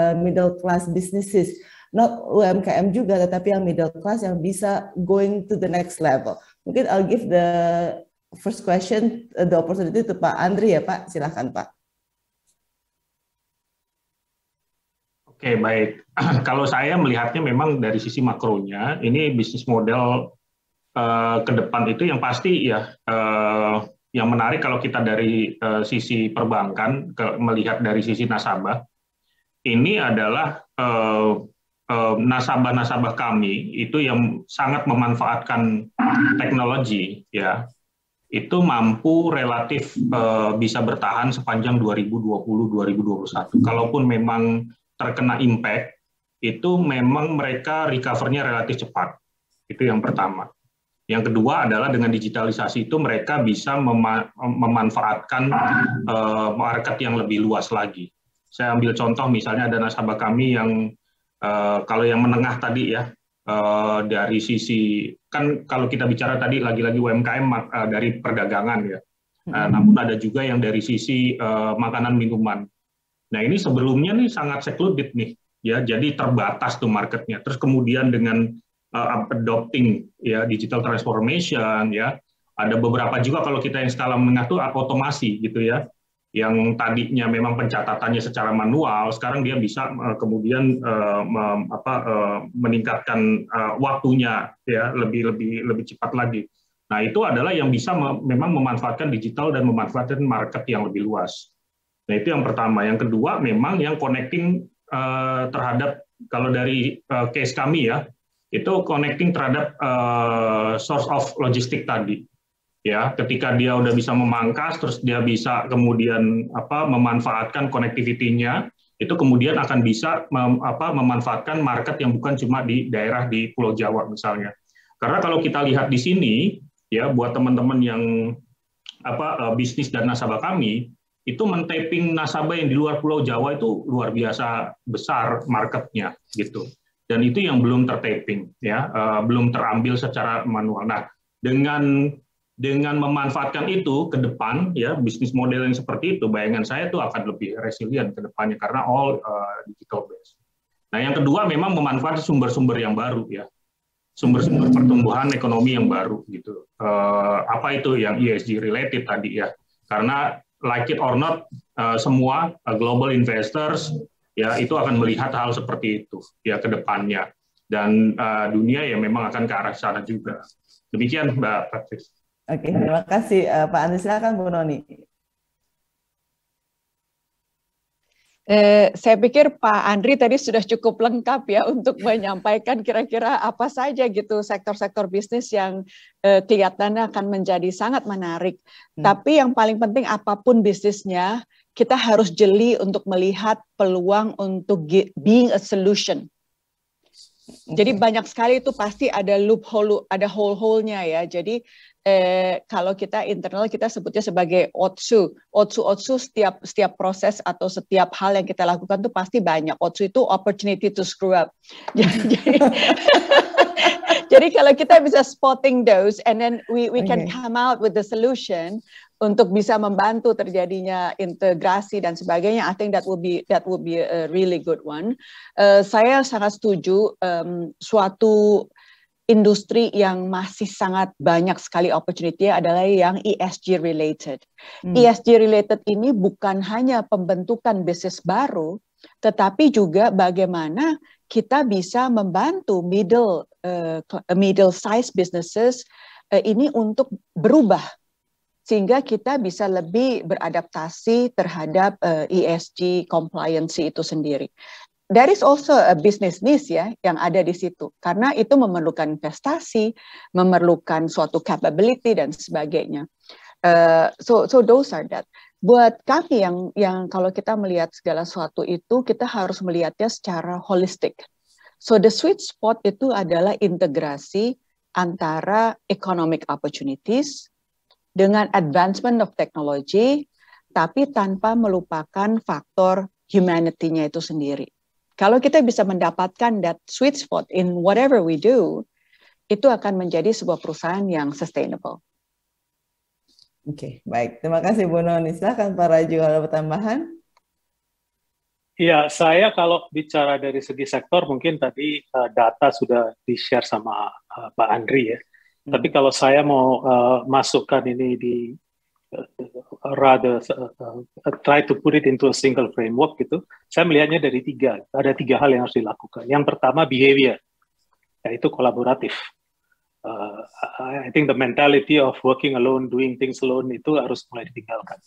businesses, not UMKM juga, tetapi yang middle class yang bisa going to the next level. Mungkin I'll give the first question, the opportunity to Pak Andri ya Pak, silakan Pak. Oke, baik. Kalau saya melihatnya memang dari sisi makronya, ini bisnis model ke depan itu yang pasti ya, yang menarik kalau kita dari sisi perbankan melihat dari sisi nasabah, ini adalah nasabah-nasabah kami itu yang sangat memanfaatkan teknologi ya, itu mampu relatif bisa bertahan sepanjang 2020-2021. Kalaupun memang terkena impact, itu memang mereka recover-nya relatif cepat. Itu yang pertama. Yang kedua adalah dengan digitalisasi itu mereka bisa memanfaatkan market yang lebih luas lagi. Saya ambil contoh misalnya ada nasabah kami yang kalau yang menengah tadi ya, dari sisi, kan kalau kita bicara tadi lagi-lagi UMKM dari perdagangan ya, namun ada juga yang dari sisi makanan minuman. Nah ini sebelumnya nih sangat secluded nih, ya jadi terbatas tuh marketnya. Terus kemudian dengan adopting ya digital transformation ya, ada beberapa juga kalau kita yang skala menengah tuh otomasi gitu ya, yang tadinya memang pencatatannya secara manual, sekarang dia bisa kemudian meningkatkan waktunya ya lebih cepat lagi. Nah itu adalah yang bisa memang memanfaatkan digital dan memanfaatkan market yang lebih luas. Nah itu yang pertama. Yang kedua memang yang connecting terhadap, kalau dari case kami ya, itu connecting terhadap source of logistik tadi. Ya, ketika dia udah bisa memangkas, terus dia bisa kemudian memanfaatkan connectivity-nya, itu kemudian akan bisa memanfaatkan market yang bukan cuma di daerah di Pulau Jawa misalnya. Karena kalau kita lihat di sini, ya buat teman-teman yang bisnis dan nasabah kami, itu men-tapping nasabah yang di luar Pulau Jawa itu luar biasa besar marketnya gitu. Dan itu yang belum tertaping, ya, belum terambil secara manual. Nah, dengan memanfaatkan itu ke depan, ya, bisnis model yang seperti itu, bayangan saya itu akan lebih resilient ke depannya karena all digital based. Nah, yang kedua memang memanfaatkan sumber-sumber yang baru, ya, sumber-sumber pertumbuhan ekonomi yang baru, gitu. Apa itu yang ESG related tadi, ya? Karena like it or not, semua global investors ya itu akan melihat hal seperti itu ya ke depannya, dan dunia ya memang akan ke arah sana juga. Demikian Mbak Patris. Oke, terima kasih Pak Andri. Silakan Bu Noni. Saya pikir Pak Andri tadi sudah cukup lengkap ya untuk menyampaikan kira-kira apa saja gitu sektor-sektor bisnis yang kelihatannya akan menjadi sangat menarik. Tapi yang paling penting apapun bisnisnya, kita harus jeli untuk melihat peluang untuk being a solution. Jadi banyak sekali itu pasti ada loophole, ada hole-nya ya. Jadi kalau kita internal kita sebutnya sebagai otsu. Otsu setiap proses atau setiap hal yang kita lakukan tuh pasti banyak. Otsu itu opportunity to screw up. Jadi kalau kita bisa spotting those and then we can come out with the solution untuk bisa membantu terjadinya integrasi dan sebagainya, I think that would be a really good one. Saya sangat setuju suatu industri yang masih sangat banyak sekali opportunity adalah yang ESG related. ESG related ini bukan hanya pembentukan bisnis baru, tetapi juga bagaimana kita bisa membantu middle size businesses ini untuk berubah, sehingga kita bisa lebih beradaptasi terhadap ESG compliance itu sendiri. There is also a business niche ya yang ada di situ, karena itu memerlukan investasi, memerlukan suatu capability dan sebagainya. So those are that. Buat kami yang kalau kita melihat segala sesuatu itu kita harus melihatnya secara holistik. So the sweet spot itu adalah integrasi antara economic opportunities dengan advancement of technology, tapi tanpa melupakan faktor humanity-nya itu sendiri. Kalau kita bisa mendapatkan that sweet spot in whatever we do, itu akan menjadi sebuah perusahaan yang sustainable. Oke, baik. Terima kasih Bu Noni. Silakan Pak Raju, ada tambahan? Iya, saya kalau bicara dari segi sektor, mungkin tadi data sudah di-share sama Pak Andri ya. Tapi kalau saya mau masukkan ini di try to put it into a single framework gitu, saya melihatnya dari ada tiga hal yang harus dilakukan. Yang pertama behavior, yaitu kolaboratif. I think the mentality of working alone, doing things alone itu harus mulai ditinggalkan.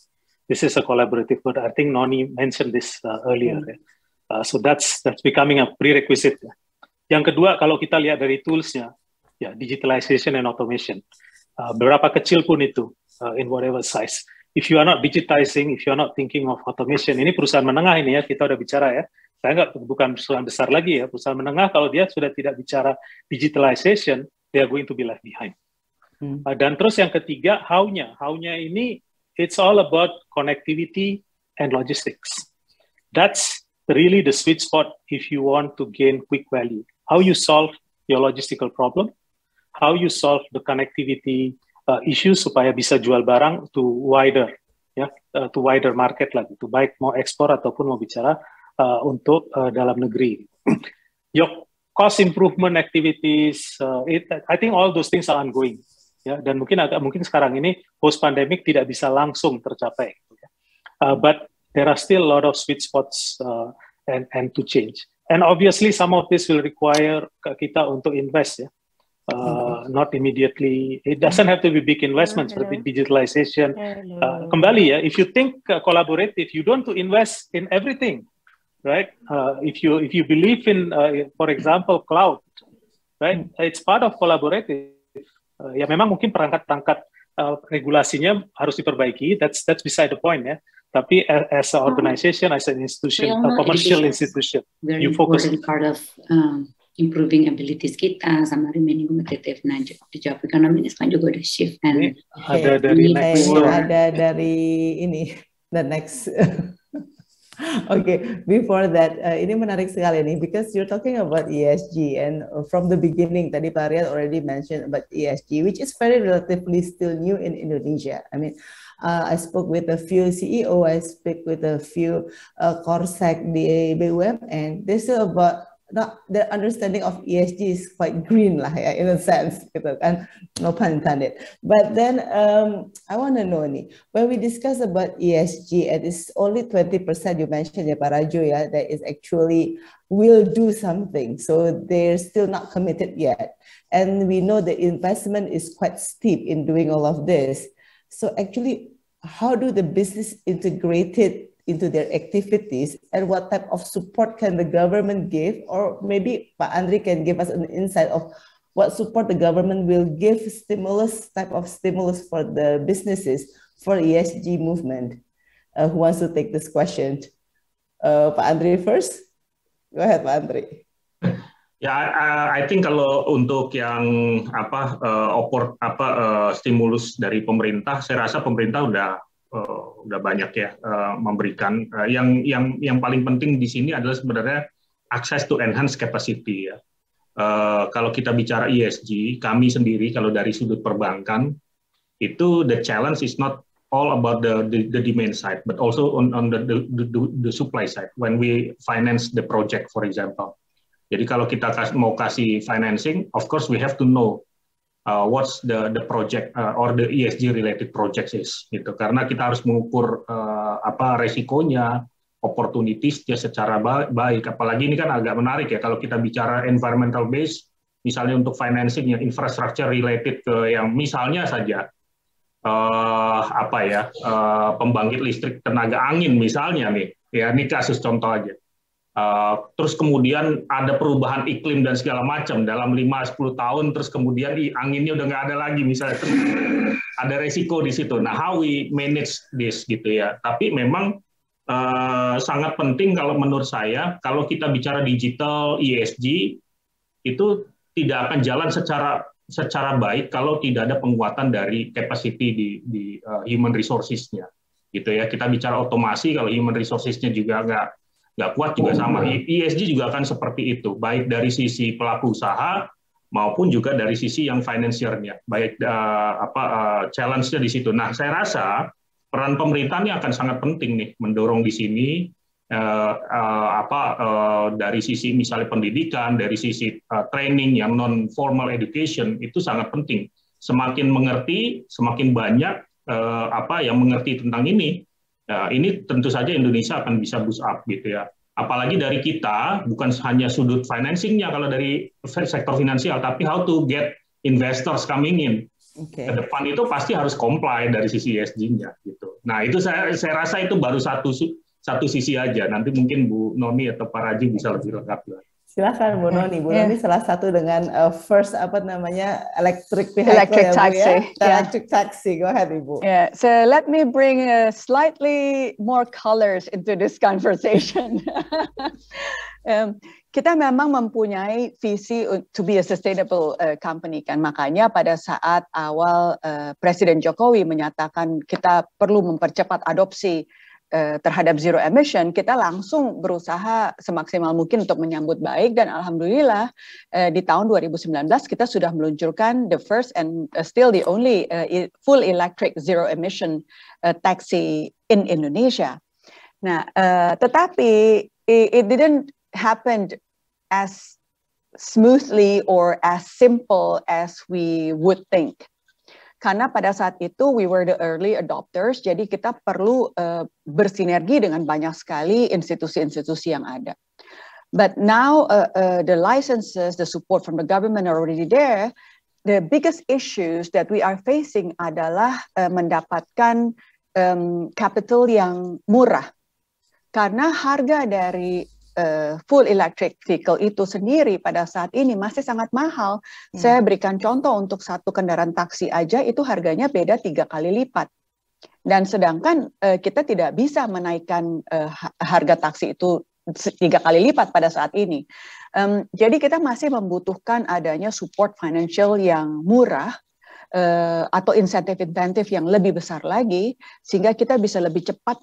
This is a collaborative, but I think Noni mentioned this earlier. So that's becoming a prerequisite. Yang kedua, kalau kita lihat dari toolsnya, ya, digitalization and automation. Berapa kecil pun itu, in whatever size. If you are not digitizing, if you are not thinking of automation, ini perusahaan menengah ini ya, kita udah bicara ya. Saya bukan perusahaan besar lagi ya, perusahaan menengah kalau dia sudah tidak bicara digitalization, they are going to be left behind. Dan terus yang ketiga, how-nya. How-nya ini, it's all about connectivity and logistics. That's really the sweet spot if you want to gain quick value. How you solve your logistical problem, how you solve the connectivity issues supaya bisa jual barang to wider market lagi, to baik mau ekspor ataupun mau bicara untuk dalam negeri. Your cost improvement activities, I think all those things are ongoing. Ya, dan mungkin sekarang ini post pandemic tidak bisa langsung tercapai. But there are still a lot of sweet spots and to change. And obviously some of this will require kita untuk invest ya. Not immediately. It doesn't have to be big investments, but digitalization. Kembali ya, if you think collaborative, you don't to invest in everything, right? If you believe in, for example, cloud, right? It's part of collaborative. Ya memang mungkin perangkat-perangkat regulasinya harus diperbaiki. That's beside the point ya. Tapi as an organization, as an institution, a commercial institution, you focus on part of improving abilities kita sama remaining competitive. Nah, di job economy ini sekarang juga ada shift and ada dari ini the next. Okay, before that, ini menarik sekali nih, because you're talking about ESG, and from the beginning, tadi Pak Rian already mentioned about ESG, which is very relatively still new in Indonesia. I mean, I spoke with a few CEO, I speak with a few Korsek di BUMN, and they're still about the understanding of ESG is quite green lah ya, in a sense gitu kan, no pun intended. But then I want to know nih, when we discuss about ESG, and it's only 20% you mentioned ya Pak Raju ya, that is actually will do something, so they're still not committed yet, and we know the investment is quite steep in doing all of this. So actually, how do the business integrate it into their activities, and what type of support can the government give, or maybe Pak Andri can give us an insight of what support the government will give, type of stimulus for the businesses for ESG movement. Who wants to take this question? Pak Andri first? Go ahead, Pak Andri. Ya, I think kalau untuk yang stimulus dari pemerintah, saya rasa pemerintah udah banyak ya memberikan. Yang paling penting di sini adalah sebenarnya access to enhance capacity ya. Kalau kita bicara ESG, kami sendiri kalau dari sudut perbankan itu the challenge is not all about the demand side, but also on the supply side when we finance the project, for example. Jadi kalau kita mau kasih financing, of course we have to know what's the project or the ESG related projects is, gitu. Karena kita harus mengukur resikonya, opportunities-nya secara baik. Apalagi ini kan agak menarik ya kalau kita bicara environmental based, misalnya untuk financing yang infrastructure related ke yang misalnya saja pembangkit listrik tenaga angin misalnya nih, ya ini kasus contoh aja. Terus kemudian ada perubahan iklim dan segala macam dalam 5-10 tahun, terus kemudian anginnya udah nggak ada lagi misalnya, terus ada resiko di situ. Nah, how we manage this gitu ya. Tapi memang sangat penting kalau menurut saya, kalau kita bicara digital ESG, itu tidak akan jalan secara baik kalau tidak ada penguatan dari capacity di human resources-nya. Gitu ya. Kita bicara otomasi, kalau human resources-nya juga nggak kuat juga sama. ESG juga akan seperti itu, baik dari sisi pelaku usaha maupun juga dari sisi yang financier-nya, baik challenge-nya di situ. Nah, saya rasa peran pemerintah ini akan sangat penting nih mendorong di sini dari sisi misalnya pendidikan, dari sisi training yang non formal education itu sangat penting. Semakin mengerti, semakin banyak yang mengerti tentang ini. Ini tentu saja Indonesia akan bisa boost up gitu ya. Apalagi dari kita, bukan hanya sudut financing-nya kalau dari sektor finansial, tapi how to get investors coming in. Ke depan itu pasti harus comply dari sisi ESG-nya gitu. Nah, itu saya rasa itu baru satu sisi aja. Nanti mungkin Bu Noni atau Pak Raji bisa lebih lengkap lagi. Silakan Bu Noni. Bu Noni salah satu dengan first electric vehicle electric taxi. Electric taxi. Go ahead, Ibu. Yeah. So let me bring slightly more colors into this conversation. Kita memang mempunyai visi to be a sustainable company kan. Makanya pada saat awal Presiden Jokowi menyatakan kita perlu mempercepat adopsi terhadap zero emission, kita langsung berusaha semaksimal mungkin untuk menyambut baik, dan alhamdulillah di tahun 2019 kita sudah meluncurkan the first and still the only full electric zero emission taxi in Indonesia. Nah, tetapi it didn't happen as smoothly or as simple as we would think. Karena pada saat itu we were the early adopters, jadi kita perlu bersinergi dengan banyak sekali institusi-institusi yang ada. But now the licenses, the support from the government are already there. The biggest issues that we are facing adalah mendapatkan capital yang murah. Karena harga dari full electric vehicle itu sendiri pada saat ini masih sangat mahal. Saya berikan contoh, untuk satu kendaraan taksi aja itu harganya beda 3 kali lipat. Dan sedangkan kita tidak bisa menaikkan harga taksi itu 3 kali lipat pada saat ini. Jadi kita masih membutuhkan adanya support financial yang murah, atau insentif-insentif yang lebih besar lagi, sehingga kita bisa lebih cepat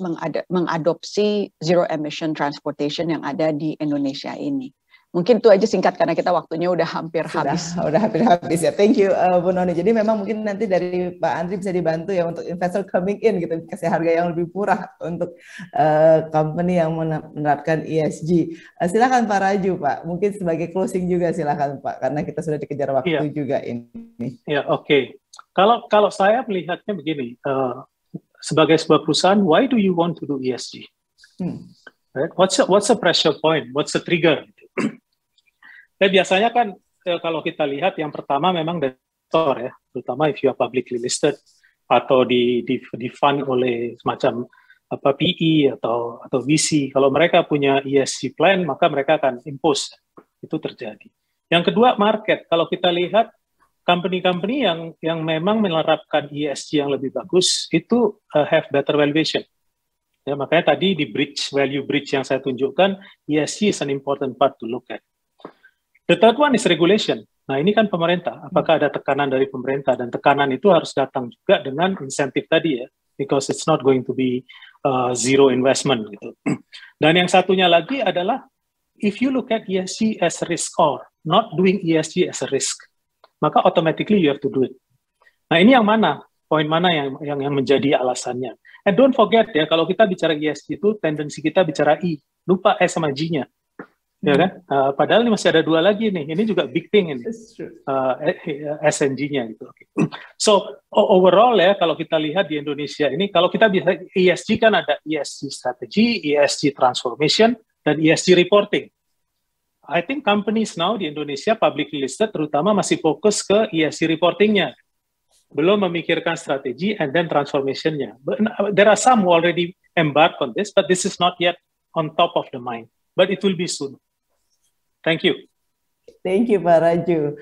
mengadopsi zero emission transportation yang ada di Indonesia ini. Mungkin itu aja singkat karena kita waktunya udah hampir habis. Udah hampir habis ya. Thank you Bu Noni. Jadi memang mungkin nanti dari Pak Andri bisa dibantu ya untuk investor coming in gitu, kasih harga yang lebih murah untuk company yang menerapkan ESG. Silakan Pak Raju, Pak. Mungkin sebagai closing juga silakan Pak, karena kita sudah dikejar waktu juga ini. Ya, oke. Kalau saya melihatnya begini, sebagai sebuah perusahaan, why do you want to do ESG? Right? What's the pressure point? What's the trigger? Biasanya kan kalau kita lihat yang pertama memang dari investor ya, terutama if you are publicly listed atau di fund oleh semacam PE atau VC. Kalau mereka punya ESG plan, maka mereka akan impose. Itu terjadi. Yang kedua, market. Kalau kita lihat company-company yang memang menerapkan ESG yang lebih bagus itu have better valuation. Ya, makanya tadi di value bridge yang saya tunjukkan, ESG is an important part to look at. The third one is regulation. Nah, ini kan pemerintah. Apakah ada tekanan dari pemerintah? Dan tekanan itu harus datang juga dengan insentif tadi ya, because it's not going to be zero investment gitu. Dan yang satunya lagi adalah if you look at ESG as a risk or not doing ESG as a risk, maka automatically you have to do it. Nah, ini yang mana? Poin mana yang menjadi alasannya? And don't forget ya, kalau kita bicara ESG itu tendensi kita bicara I, lupa S sama G-nya. Ya kan? Padahal ini masih ada dua lagi nih. Ini juga big thing ini. SNG-nya gitu. So overall ya, kalau kita lihat di Indonesia ini, kalau kita bisa ESG kan ada ESG strategy, ESG transformation, dan ESG reporting. I think companies now di Indonesia publicly listed terutama masih fokus ke ESG reporting-nya. Belum memikirkan strategi and then transformation-nya. There are some who already embarked on this, but this is not yet on top of the mind. But it will be soon. Thank you. Thank you, Pak Raju.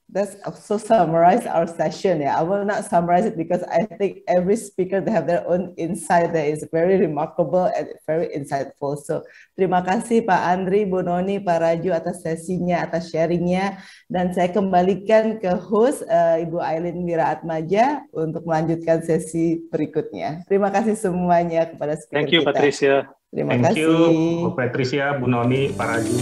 That's also summarize our session. Yeah, I will not summarize it because I think every speaker they have their own insight that is very remarkable and very insightful. So terima kasih Pak Andri, Bu Noni, Pak Raju atas sesinya, atas sharingnya. Dan saya kembalikan ke host Ibu Aileen Wiraatmaja untuk melanjutkan sesi berikutnya. Terima kasih semuanya kepada speaker Thank you, kita. Patricia. Terima Thank kasih. you, Bu Patricia, Bu Noni, Pak Raju.